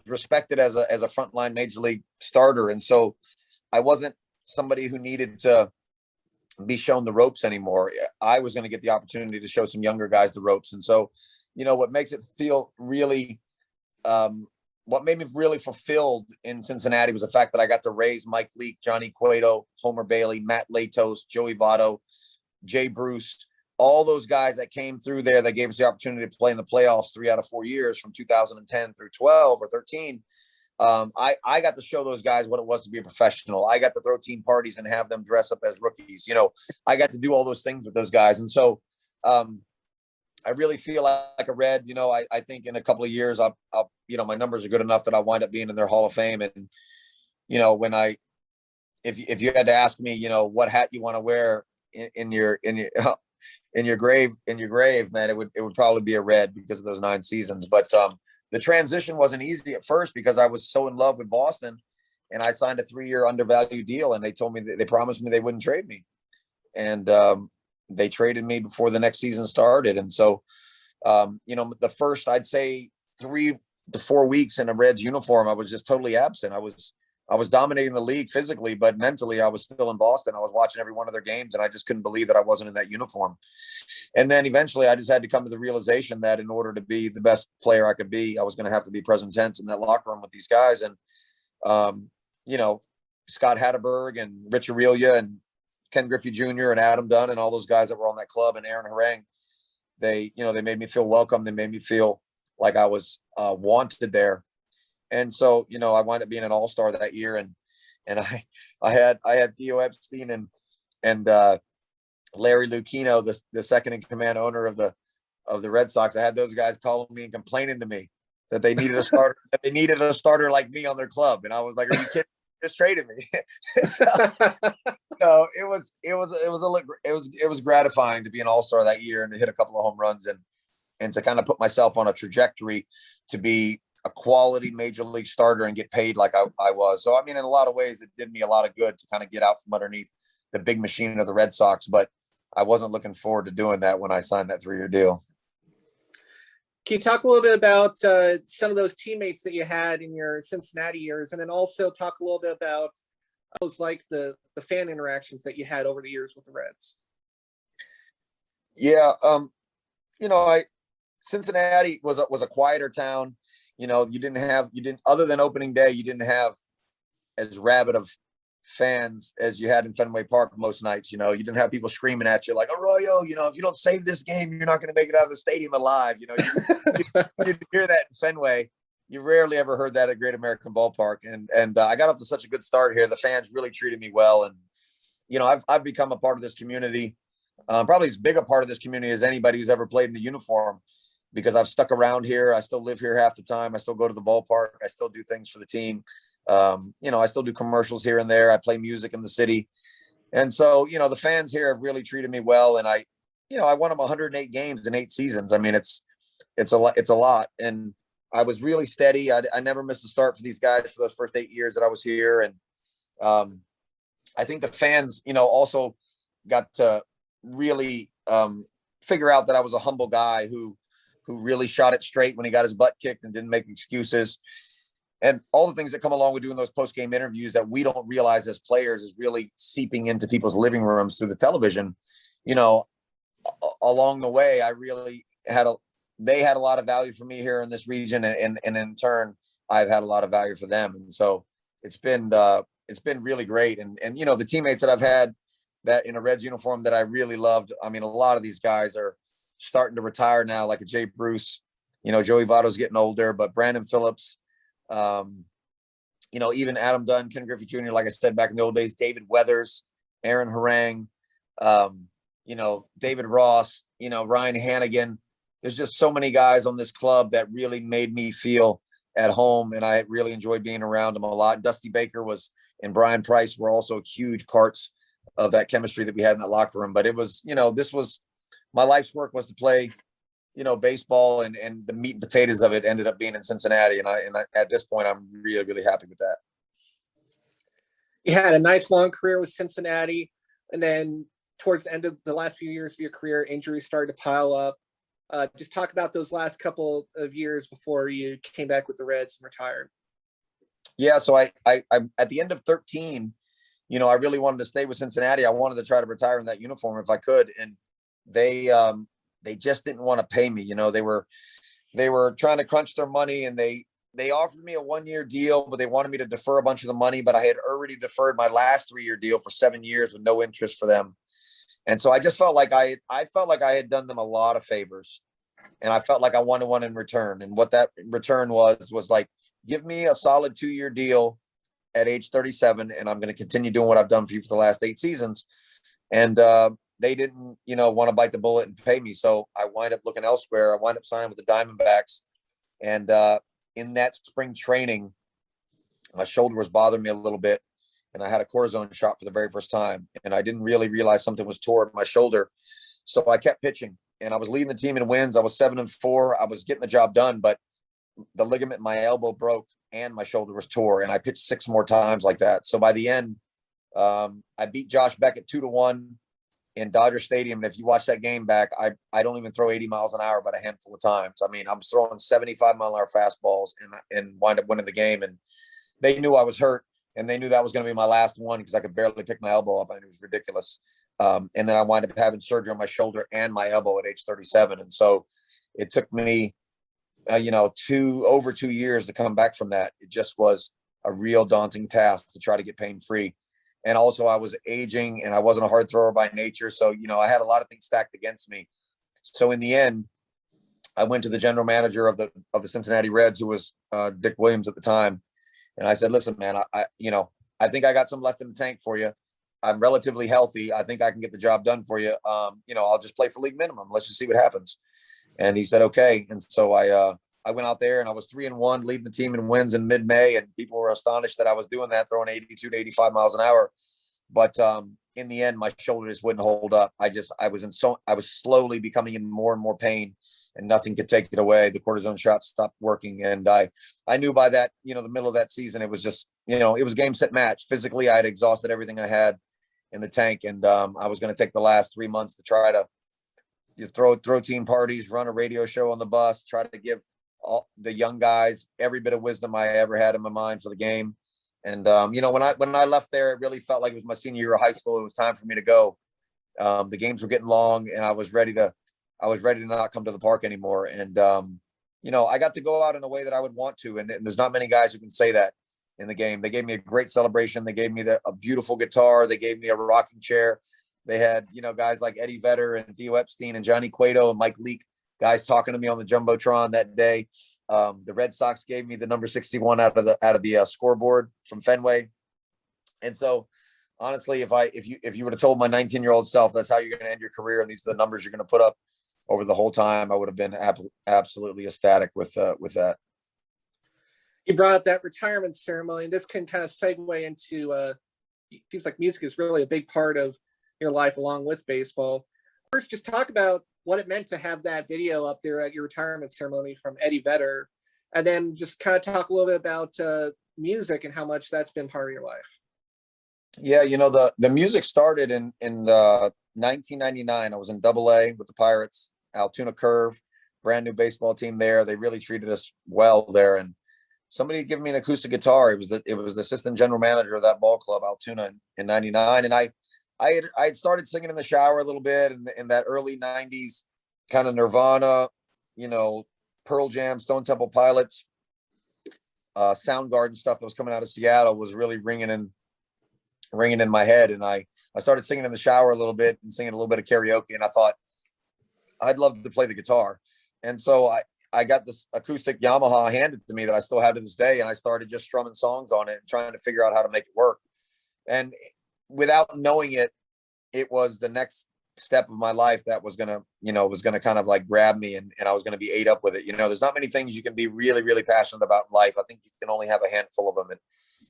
[SPEAKER 2] respected as a frontline major league starter, and so I wasn't somebody who needed to be shown the ropes anymore. I was going to get the opportunity to show some younger guys the ropes, and so what makes it feel really. What made me really fulfilled in Cincinnati was the fact that I got to raise Mike Leake, Johnny Cueto, Homer Bailey, Matt Latos, Joey Votto, Jay Bruce, all those guys that came through there that gave us the opportunity to play in the playoffs 3 out of 4 years from 2010 through 12 or 13. I got to show those guys what it was to be a professional. I got to throw team parties and have them dress up as rookies. I got to do all those things with those guys. And so I really feel like a Red. I think in a couple of years, I'll my numbers are good enough that I'll wind up being in their Hall of Fame. And, if you had to ask me, what hat you want to wear in your grave, man, it would probably be a Red because of those 9 seasons. But the transition wasn't easy at first because I was so in love with Boston, and I signed a 3-year undervalued deal, and they told me they promised me they wouldn't trade me, and they traded me before the next season started. And so, the first, I'd say 3 to 4 weeks in a Reds uniform, I was just totally absent. I was dominating the league physically, but mentally I was still in Boston. I was watching every one of their games, and I just couldn't believe that I wasn't in that uniform. And then eventually I just had to come to the realization that in order to be the best player I could be, I was going to have to be present tense in that locker room with these guys. And, Scott Hatterberg and Rich Aurelia and Ken Griffey Jr. and Adam Dunn and all those guys that were on that club, and Aaron Harang, they made me feel welcome. They made me feel like I was wanted there. And so, I wound up being an all-star that year, and I had Theo Epstein and Larry Lucchino, the second in command owner of the Red Sox. I had those guys calling me and complaining to me that they needed a starter like me on their club, and I was like, "Are you kidding? Just traded me." So it was gratifying to be an all-star that year and to hit a couple of home runs and to kind of put myself on a trajectory to be a quality major league starter and get paid like I was. So, I mean, in a lot of ways, it did me a lot of good to kind of get out from underneath the big machine of the Red Sox, but I wasn't looking forward to doing that when I signed that 3-year deal.
[SPEAKER 1] Can you talk a little bit about some of those teammates that you had in your Cincinnati years, and then also talk a little bit about those, like the fan interactions that you had over the years with the Reds?
[SPEAKER 2] Yeah. Cincinnati was a quieter town. You didn't, other than opening day, you didn't have as rabid of fans as you had in Fenway Park most nights. You didn't have people screaming at you like, "Arroyo, if you don't save this game, you're not going to make it out of the stadium alive." You hear that in Fenway. You rarely ever heard that at Great American Ballpark. And I got off to such a good start here. The fans really treated me well. And, I've become a part of this community, probably as big a part of this community as anybody who's ever played in the uniform, because I've stuck around here. I still live here half the time. I still go to the ballpark. I still do things for the team. I still do commercials here and there. I play music in the city. And so, the fans here have really treated me well. And I won them 108 games in 8 seasons. I mean, it's a lot. And I was really steady. I never missed a start for these guys for those first 8 years that I was here. And I think the fans, also got to really figure out that I was a humble guy who really shot it straight when he got his butt kicked and didn't make excuses. And all the things that come along with doing those post-game interviews that we don't realize as players is really seeping into people's living rooms through the television. Along the way, I really they had a lot of value for me here in this region. And in turn, I've had a lot of value for them. And so it's been really great. And the teammates that I've had that in a Reds uniform that I really loved. I mean, a lot of these guys are starting to retire now, like a Jay Bruce, Joey Votto's getting older, but Brandon Phillips, even Adam Dunn, Ken Griffey Jr., like I said, back in the old days, David Weathers, Aaron Harang, David Ross, Ryan Hannigan. There's just so many guys on this club that really made me feel at home, and I really enjoyed being around them a lot. Dusty Baker and Brian Price were also huge parts of that chemistry that we had in that locker room. But it was, this was my life's work, was to play, baseball, and the meat and potatoes of it ended up being in Cincinnati. And I at this point, I'm really, really happy with that.
[SPEAKER 1] You had a nice long career with Cincinnati, and then towards the end of the last few years of your career, injuries started to pile up. Just talk about those last couple of years before you came back with the Reds and retired. Yeah.
[SPEAKER 2] So I at the end of 13, I really wanted to stay with Cincinnati. I wanted to try to retire in that uniform if I could. And they just didn't want to pay me. They were trying to crunch their money, and they offered me a 1-year deal, but they wanted me to defer a bunch of the money. But I had already deferred my last 3-year deal for 7 years with no interest for them. And so I just felt like I had done them a lot of favors, and I felt like I wanted one in return. And what that return was like, give me a solid 2-year deal at age 37, and I'm going to continue doing what I've done for you for the last 8 seasons. And they didn't, want to bite the bullet and pay me. So I wind up looking elsewhere. I wind up signing with the Diamondbacks. And in that spring training, my shoulder was bothering me a little bit, and I had a cortisone shot for the very first time. And I didn't really realize something was toward my shoulder. So I kept pitching, and I was leading the team in wins. I was 7-4. I was getting the job done, but the ligament in my elbow broke and my shoulder was tore, and I pitched 6 more times like that. So by the end, I beat Josh Beckett 2-1 in Dodger Stadium. And if you watch that game back, I don't even throw 80 miles an hour, but a handful of times. I mean, I'm throwing 75-mile-an-hour fastballs and wind up winning the game. And they knew I was hurt, and they knew that was going to be my last one because I could barely pick my elbow up, and it was ridiculous. And then I wound up having surgery on my shoulder and my elbow at age 37. And so it took me, over 2 years to come back from that. It just was a real daunting task to try to get pain free. And also I was aging, and I wasn't a hard thrower by nature. So, I had a lot of things stacked against me. So in the end, I went to the general manager of the Cincinnati Reds, who was Dick Williams at the time. And I said, listen, man, I think I got some left in the tank for you. I'm relatively healthy. I think I can get the job done for you. I'll just play for league minimum. Let's just see what happens. And he said, okay. And so I went out there, and I was 3-1, leading the team in wins in mid-May, and people were astonished that I was doing that, throwing 82 to 85 miles an hour. But in the end, my shoulder just wouldn't hold up. I was slowly becoming in more and more pain, and nothing could take it away. The cortisone shots stopped working, and I knew by that, the middle of that season, it was just, it was game, set, match. Physically, I had exhausted everything I had in the tank, and I was going to take the last 3 months to try to just throw team parties, run a radio show on the bus, try to give all the young guys every bit of wisdom I ever had in my mind for the game. And when I left there, it really felt like it was my senior year of high school. It was time for me to go. The games were getting long, and I was ready to not come to the park anymore. And I got to go out in a way that I would want to, and there's not many guys who can say that in the game. They gave me a great celebration. They gave me a beautiful guitar. They gave me a rocking chair. They had, guys like Eddie Vedder and Theo Epstein and Johnny Cueto and Mike Leake, guys talking to me on the Jumbotron that day. The Red Sox gave me the number 61 out of the scoreboard from Fenway. And so honestly, if you would have told my 19-year-old self, that's how you're going to end your career, and these are the numbers you're going to put up over the whole time, I would have been absolutely ecstatic with that.
[SPEAKER 1] You brought up that retirement ceremony, and this can kind of segue into, it seems like music is really a big part of your life along with baseball. First, just talk about what it meant to have that video up there at your retirement ceremony from Eddie Vedder, and then just kind of talk a little bit about music and how much that's been part of your life.
[SPEAKER 2] Yeah, the music started in 1999. I was in AA with the Pirates, Altoona Curve, brand new baseball team there. They really treated us well there, and somebody had given me an acoustic guitar. It was the assistant general manager of that ball club, Altoona, in '99, and I had started singing in the shower a little bit in that early 90s kind of Nirvana, Pearl Jam, Stone Temple Pilots, Soundgarden stuff that was coming out of Seattle was really ringing in my head. And I started singing in the shower a little bit and singing a little bit of karaoke. And I thought I'd love to play the guitar. And so I got this acoustic Yamaha handed to me that I still have to this day. And I started just strumming songs on it and trying to figure out how to make it work. And without knowing it, it was the next step of my life that was gonna kind of like grab me, and I was gonna be ate up with it. There's not many things you can be really, really passionate about in life. I think you can only have a handful of them. And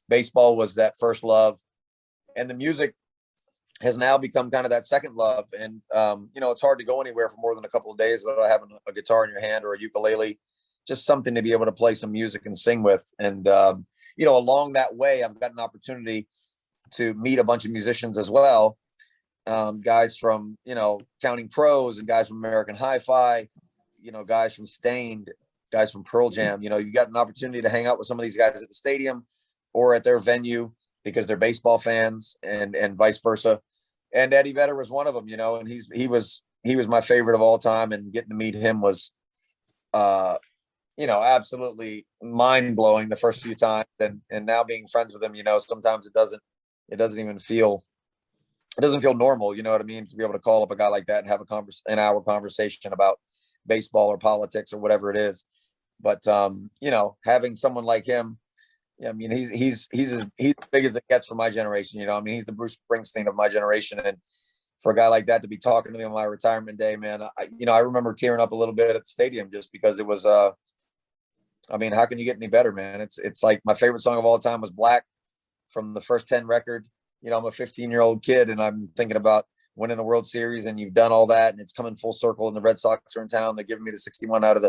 [SPEAKER 2] baseball was that first love, and the music has now become kind of that second love. And it's hard to go anywhere for more than a couple of days without having a guitar in your hand or a ukulele, just something to be able to play some music and sing with. And along that way, I've got an opportunity to meet a bunch of musicians as well. Guys from, Counting Crows, and guys from American Hi-Fi, guys from Stained, guys from Pearl Jam. You got an opportunity to hang out with some of these guys at the stadium or at their venue because they're baseball fans, and vice versa. And Eddie Vedder was one of them, and he was my favorite of all time. And getting to meet him was, absolutely mind blowing the first few times. And now being friends with him, sometimes it doesn't even feel normal, you know what I mean, to be able to call up a guy like that and have an hour conversation about baseball or politics or whatever it is. But having someone like him, I mean, he's as big as it gets for my generation. He's the Bruce Springsteen of my generation, and for a guy like that to be talking to me on my retirement day, man, I remember tearing up a little bit at the stadium just because it was I mean, how can you get any better, man? It's like my favorite song of all time was Black from the First 10 record. I'm a 15-year-old kid, and I'm thinking about winning a World Series, and you've done all that, and it's coming full circle, and the Red Sox are in town. They're giving me the 61 out of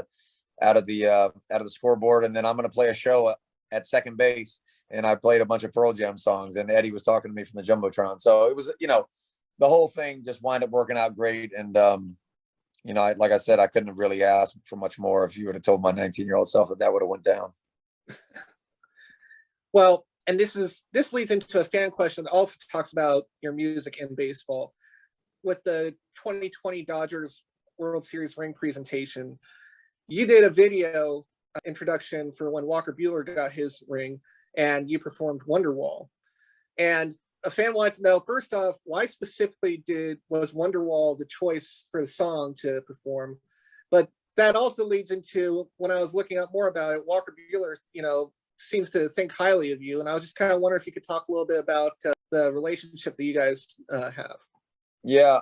[SPEAKER 2] out of the scoreboard, and then I'm going to play a show at second base. And I played a bunch of Pearl Jam songs, and Eddie was talking to me from the Jumbotron. So it was, the whole thing just wound up working out great. And, like I said, I couldn't have really asked for much more if you would have told my 19-year-old self that would have went down.
[SPEAKER 1] Well, and this leads into a fan question that also talks about your music in baseball. With the 2020 Dodgers World Series ring presentation, you did a video introduction for when Walker Buehler got his ring, and you performed Wonderwall. And a fan wanted to know, first off, why specifically was Wonderwall the choice for the song to perform? But that also leads into, when I was looking up more about it, Walker Buehler, seems to think highly of you. And I was just kind of wondering if you could talk a little bit about the relationship that you guys have.
[SPEAKER 2] Yeah.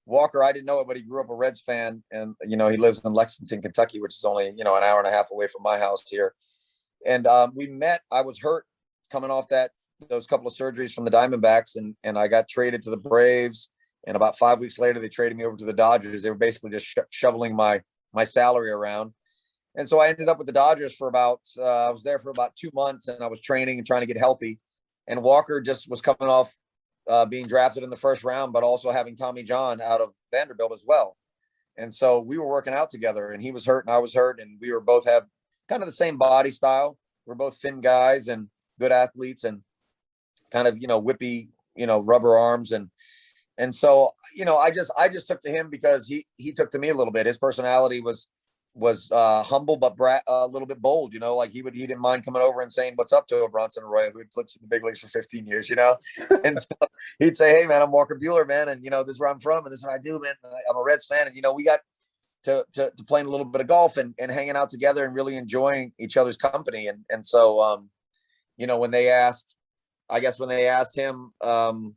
[SPEAKER 2] Walker, I didn't know it, but he grew up a Reds fan, and, he lives in Lexington, Kentucky, which is only, an hour and a half away from my house here. And we met. I was hurt coming off those couple of surgeries from the Diamondbacks, and I got traded to the Braves. And about 5 weeks later, they traded me over to the Dodgers. They were basically just shoveling my salary around. And so I ended up with the Dodgers for I was there for about 2 months, and I was training and trying to get healthy. And Walker just was coming off being drafted in the first round, but also having Tommy John out of Vanderbilt as well. And so we were working out together, and he was hurt and I was hurt, and we were both have kind of the same body style. We're both thin guys and good athletes, and kind of, whippy, rubber arms. And so, I just took to him because he took to me a little bit. His personality was humble, but a little bit bold, like he didn't mind coming over and saying what's up to a Bronson Arroyo, who had flipped in the big leagues for 15 years, and so he'd say, hey man, I'm Walker Buehler, man. And, this is where I'm from, and this is what I do, man. I'm a Reds fan. And, we got to playing a little bit of golf and hanging out together and really enjoying each other's company. And so, when they asked him, who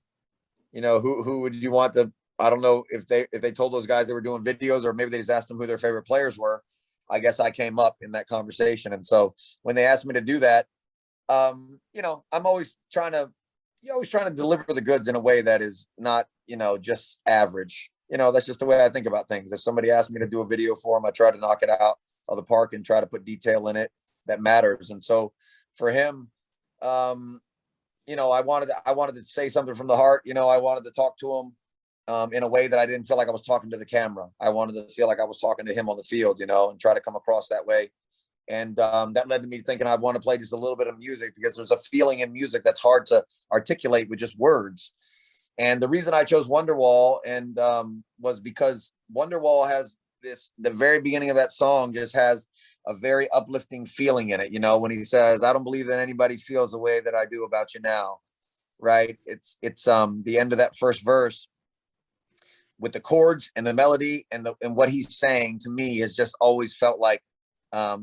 [SPEAKER 2] would you want to, I don't know if they told those guys they were doing videos, or maybe they just asked them who their favorite players were. I guess I came up in that conversation. And so when they asked me to do that, I'm always trying to deliver the goods in a way that is not, just average. That's just the way I think about things. If somebody asked me to do a video for them, I try to knock it out of the park and try to put detail in it that matters. And so for him, I wanted to say something from the heart. I wanted to talk to him in a way that I didn't feel like I was talking to the camera. I wanted to feel like I was talking to him on the field, and try to come across that way. And that led to me thinking I want to play just a little bit of music, because there's a feeling in music that's hard to articulate with just words. And the reason I chose Wonderwall was because Wonderwall has the very beginning of that song just has a very uplifting feeling in it. When he says, I don't believe that anybody feels the way that I do about you now. Right. It's the end of that first verse, with the chords and the melody and what he's saying, to me, has just always felt like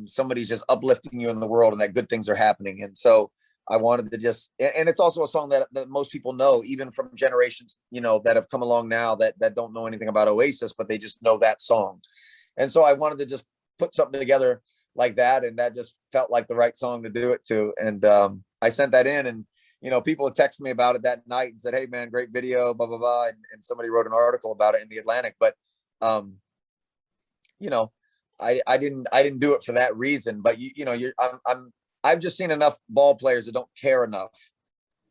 [SPEAKER 2] somebody's just uplifting you in the world, and that good things are happening. And so I wanted to and it's also a song that most people know, even from generations, that have come along now that don't know anything about Oasis, but they just know that song. And so I wanted to just put something together like that. And that just felt like the right song to do it to. And I sent that in, and, people had texted me about it that night and said, hey man, great video, blah, blah, blah. And somebody wrote an article about it in the Atlantic, but, I didn't do it for that reason. But I've just seen enough ball players that don't care enough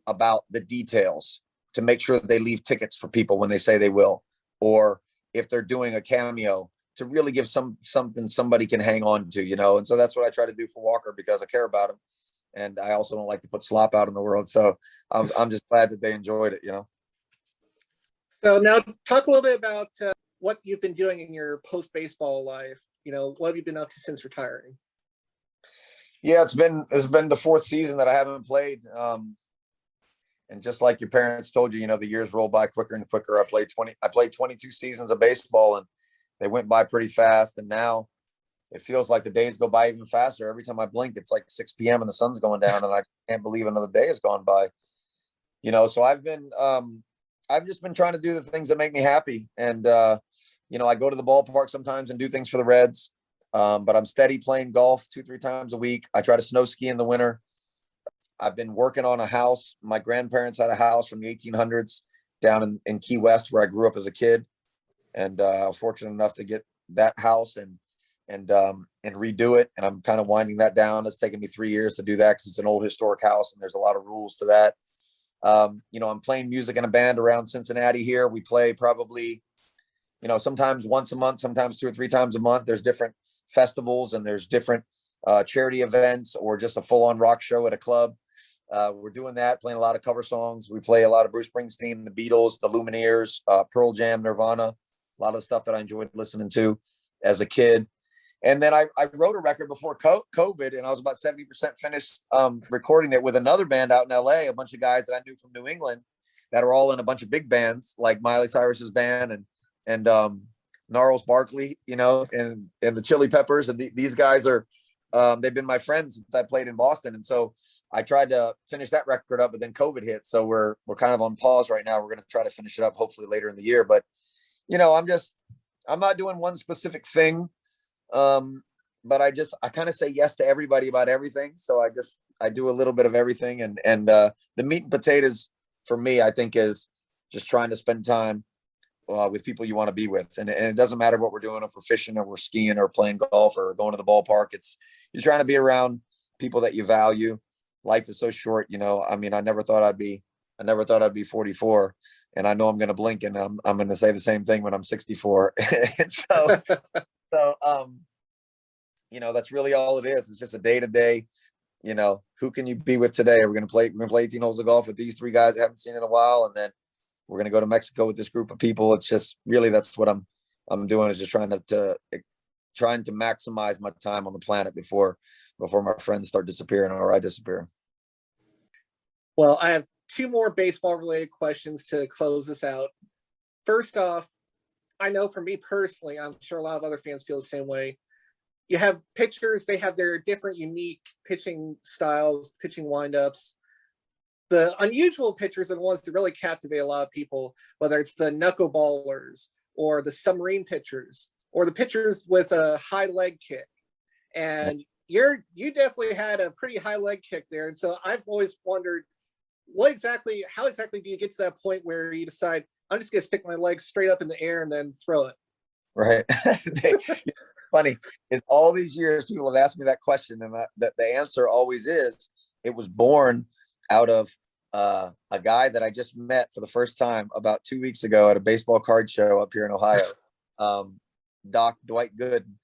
[SPEAKER 2] about the details to make sure that they leave tickets for people when they say they will, or if they're doing a cameo, to really give something somebody can hang on to, And so that's what I try to do for Walker, because I care about him, and I also don't like to put slop out in the world. So I'm just glad that they enjoyed it,
[SPEAKER 1] So now talk a little bit about what you've been doing in your post-baseball life. What have you been up to since retiring?
[SPEAKER 2] Yeah, it's been the fourth season that I haven't played. And just like your parents told you, the years roll by quicker and quicker. I played 22 seasons of baseball, and they went by pretty fast. And now it feels like the days go by even faster. Every time I blink, it's like 6 p.m. and the sun's going down, and I can't believe another day has gone by. So I've just been trying to do the things that make me happy. And, I go to the ballpark sometimes and do things for the Reds. But I'm steady playing golf 2-3 times a week. I try to snow ski in the winter. I've been working on a house. My grandparents had a house from the 1800s down in Key West, where I grew up as a kid. And I was fortunate enough to get that house. And and redo it. And I'm kind of winding that down. It's taken me 3 years to do that because it's an old historic house and there's a lot of rules to that. I'm playing music in a band around Cincinnati here. We play probably, sometimes once a month, sometimes 2 or 3 times a month. There's different festivals and there's different charity events or just a full-on rock show at a club. We're doing that, playing a lot of cover songs. We play a lot of Bruce Springsteen, the Beatles, the Lumineers, Pearl Jam, Nirvana, a lot of the stuff that I enjoyed listening to as a kid. And then I wrote a record before COVID, and I was about 70% finished recording it with another band out in LA, a bunch of guys that I knew from New England that are all in a bunch of big bands like Miley Cyrus's band and Gnarls Barkley, and the Chili Peppers. And these guys are, they've been my friends since I played in Boston. And so I tried to finish that record up, but then COVID hit. So we're kind of on pause right now. We're going to try to finish it up hopefully later in the year. But, I'm not doing one specific thing. But I kind of say yes to everybody about everything. So I do a little bit of everything. And the meat and potatoes for me, I think, is just trying to spend time with people you want to be with. And it doesn't matter what we're doing, if we're fishing or we're skiing or playing golf or going to the ballpark. You're trying to be around people that you value. Life is so short. I never thought I'd be 44, and I know I'm going to blink and I'm going to say the same thing when I'm 64. And so, that's really all it is. It's just a day to day, who can you be with today? We're going to play 18 holes of golf with these 3 guys I haven't seen in a while. And then we're going to go to Mexico with this group of people. It's just really, that's what I'm doing, is just trying to maximize my time on the planet before my friends start disappearing or I disappear.
[SPEAKER 1] Well, I have 2 more baseball related questions to close this out. First off, I know for me personally, I'm sure a lot of other fans feel the same way. You have pitchers, they have their different unique pitching styles, pitching windups. The unusual pitchers are the ones that really captivate a lot of people, whether it's the knuckleballers or the submarine pitchers or the pitchers with a high leg kick. And you definitely had a pretty high leg kick there. And so I've always wondered, how exactly do you get to that point where you decide, I'm just going to stick my legs straight up in the air and then throw it?
[SPEAKER 2] Right. Funny is all these years people have asked me that question, and that the answer always is, it was born out of a guy that I just met for the first time about 2 weeks ago at a baseball card show up here in Ohio. Dwight Gooden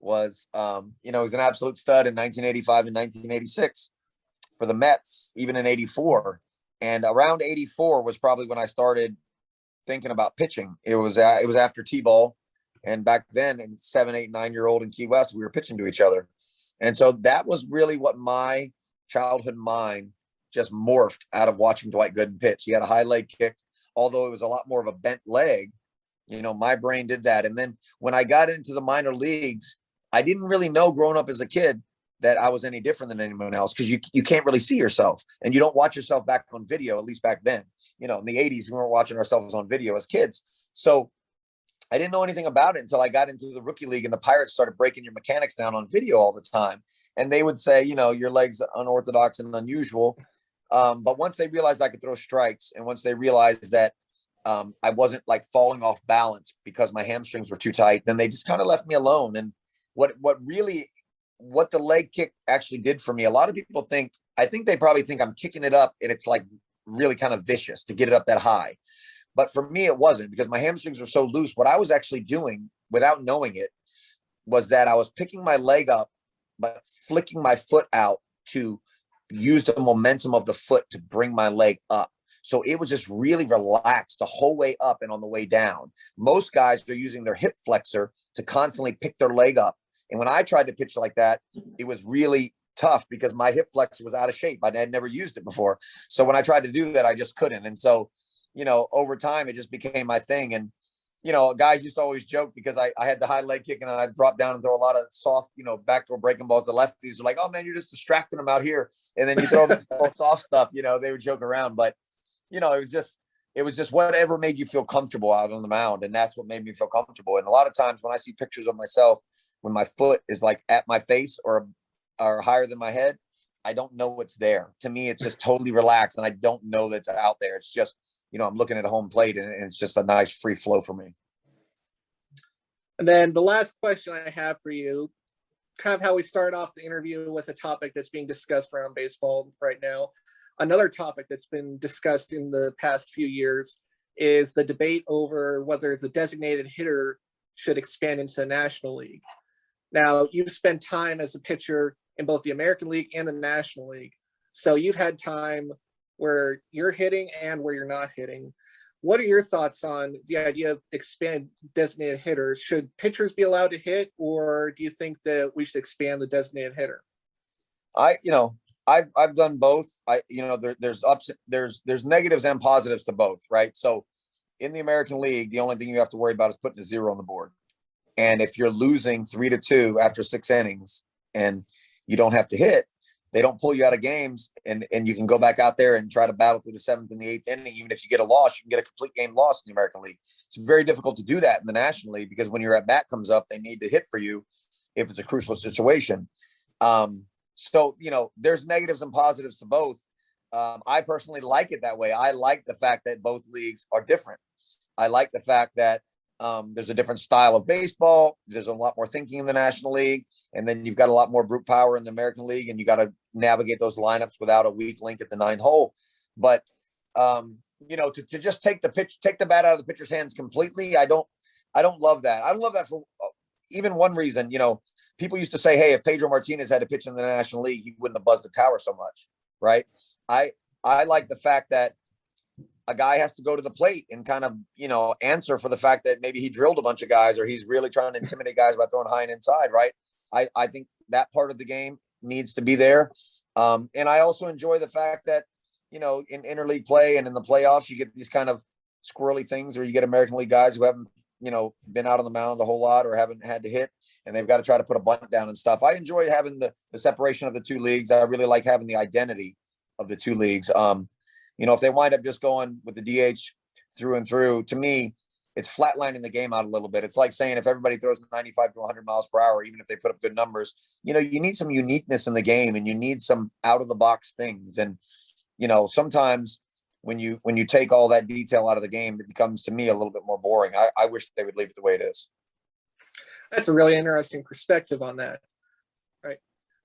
[SPEAKER 2] was, was an absolute stud in 1985 and 1986 for the Mets, even in 84. And around 84 was probably when I started thinking about pitching. It was after T-ball. And back then, in 7, 8, 9-year-old in Key West, we were pitching to each other. And so that was really what my childhood mind just morphed out of watching Dwight Gooden pitch. He had a high leg kick, although it was a lot more of a bent leg. My brain did that. And then when I got into the minor leagues, I didn't really know growing up as a kid that I was any different than anyone else, because you can't really see yourself and you don't watch yourself back on video, at least back then. In the 80s, we weren't watching ourselves on video as kids. So I didn't know anything about it until I got into the rookie league and the Pirates started breaking your mechanics down on video all the time. And they would say, your legs are unorthodox and unusual. But once they realized I could throw strikes, and once they realized that I wasn't like falling off balance because my hamstrings were too tight, then they just kind of left me alone. And what the leg kick actually did for me, a lot of people I think they probably think I'm kicking it up and it's like really kind of vicious to get it up that high. But for me, it wasn't, because my hamstrings were so loose. What I was actually doing without knowing it was that I was picking my leg up, but flicking my foot out to use the momentum of the foot to bring my leg up. So it was just really relaxed the whole way up and on the way down. Most guys are using their hip flexor to constantly pick their leg up. And when I tried to pitch like that, it was really tough because my hip flexor was out of shape. I had never used it before. So when I tried to do that, I just couldn't. And so, over time, it just became my thing. And, guys used to always joke because I had the high leg kick and I'd drop down and throw a lot of soft, backdoor breaking balls. The lefties were like, oh man, you're just distracting them out here. And then you throw them soft stuff, they would joke around. But, it was just whatever made you feel comfortable out on the mound. And that's what made me feel comfortable. And a lot of times when I see pictures of myself, when my foot is like at my face or higher than my head, I don't know what's there. To me, it's just totally relaxed. And I don't know that's out there. It's just, I'm looking at a home plate and it's just a nice free flow for me.
[SPEAKER 1] And then the last question I have for you, kind of how we start off the interview with a topic that's being discussed around baseball right now. Another topic that's been discussed in the past few years is the debate over whether the designated hitter should expand into the National League. Now, you've spent time as a pitcher in both the American League and the National League. So you've had time where you're hitting and where you're not hitting. What are your thoughts on the idea of expand designated hitters? Should pitchers be allowed to hit, or do you think that we should expand the designated hitter?
[SPEAKER 2] I've done both. There's negatives and positives to both, right? So in the American League, the only thing you have to worry about is putting a 0 on the board. And if you're losing 3-2 after 6 innings and you don't have to hit, they don't pull you out of games, and you can go back out there and try to battle through the 7th and the 8th inning. Even if you get a loss, you can get a complete game loss in the American League. It's very difficult to do that in the National League because when your at bat comes up, they need to hit for you if it's a crucial situation. So, there's negatives and positives to both. I personally like it that way. I like the fact that both leagues are different. I like the fact that there's a different style of baseball. There's a lot more thinking in the National League. And then you've got a lot more brute power in the American League, and you got to navigate those lineups without a weak link at the 9th hole. But, to just take the bat out of the pitcher's hands completely, I don't love that. I don't love that for even one reason. People used to say, hey, if Pedro Martinez had to pitch in the National League, he wouldn't have buzzed the tower so much, right? I like the fact that a guy has to go to the plate and kind of, answer for the fact that maybe he drilled a bunch of guys or he's really trying to intimidate guys by throwing high and inside, right? I think that part of the game needs to be there. And I also enjoy the fact that, in interleague play and in the playoffs, you get these kind of squirrely things where you get American League guys who haven't, been out on the mound a whole lot or haven't had to hit, and they've got to try to put a bunt down and stuff. I enjoy having the separation of the two leagues. I really like having the identity of the two leagues. If they wind up just going with the DH through and through, to me, it's flatlining the game out a little bit. It's like saying if everybody throws 95 to 100 miles per hour, even if they put up good numbers, you need some uniqueness in the game, and you need some out of the box things. And, sometimes when you take all that detail out of the game, it becomes, to me, a little bit more boring. I wish they would leave it the way it is.
[SPEAKER 1] That's a really interesting perspective on that. All right.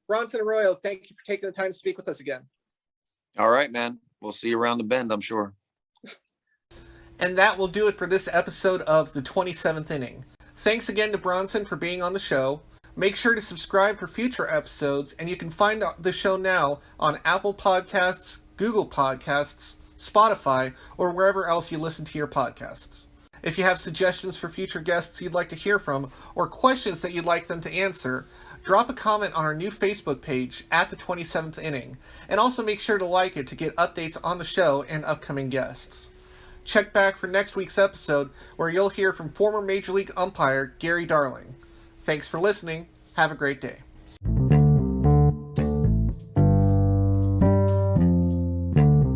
[SPEAKER 1] Bronson Arroyo, thank you for taking the time to speak with us again.
[SPEAKER 2] All right, man. We'll see you around the bend, I'm sure.
[SPEAKER 1] And that will do it for this episode of the 27th Inning. Thanks again to Bronson for being on the show. Make sure to subscribe for future episodes, and you can find the show now on Apple Podcasts, Google Podcasts, Spotify, or wherever else you listen to your podcasts. If you have suggestions for future guests you'd like to hear from, or questions that you'd like them to answer, drop a comment on our new Facebook page at the 27th Inning, and also make sure to like it to get updates on the show and upcoming guests. Check back for next week's episode, where you'll hear from former Major League umpire Gary Darling. Thanks for listening. Have a great day.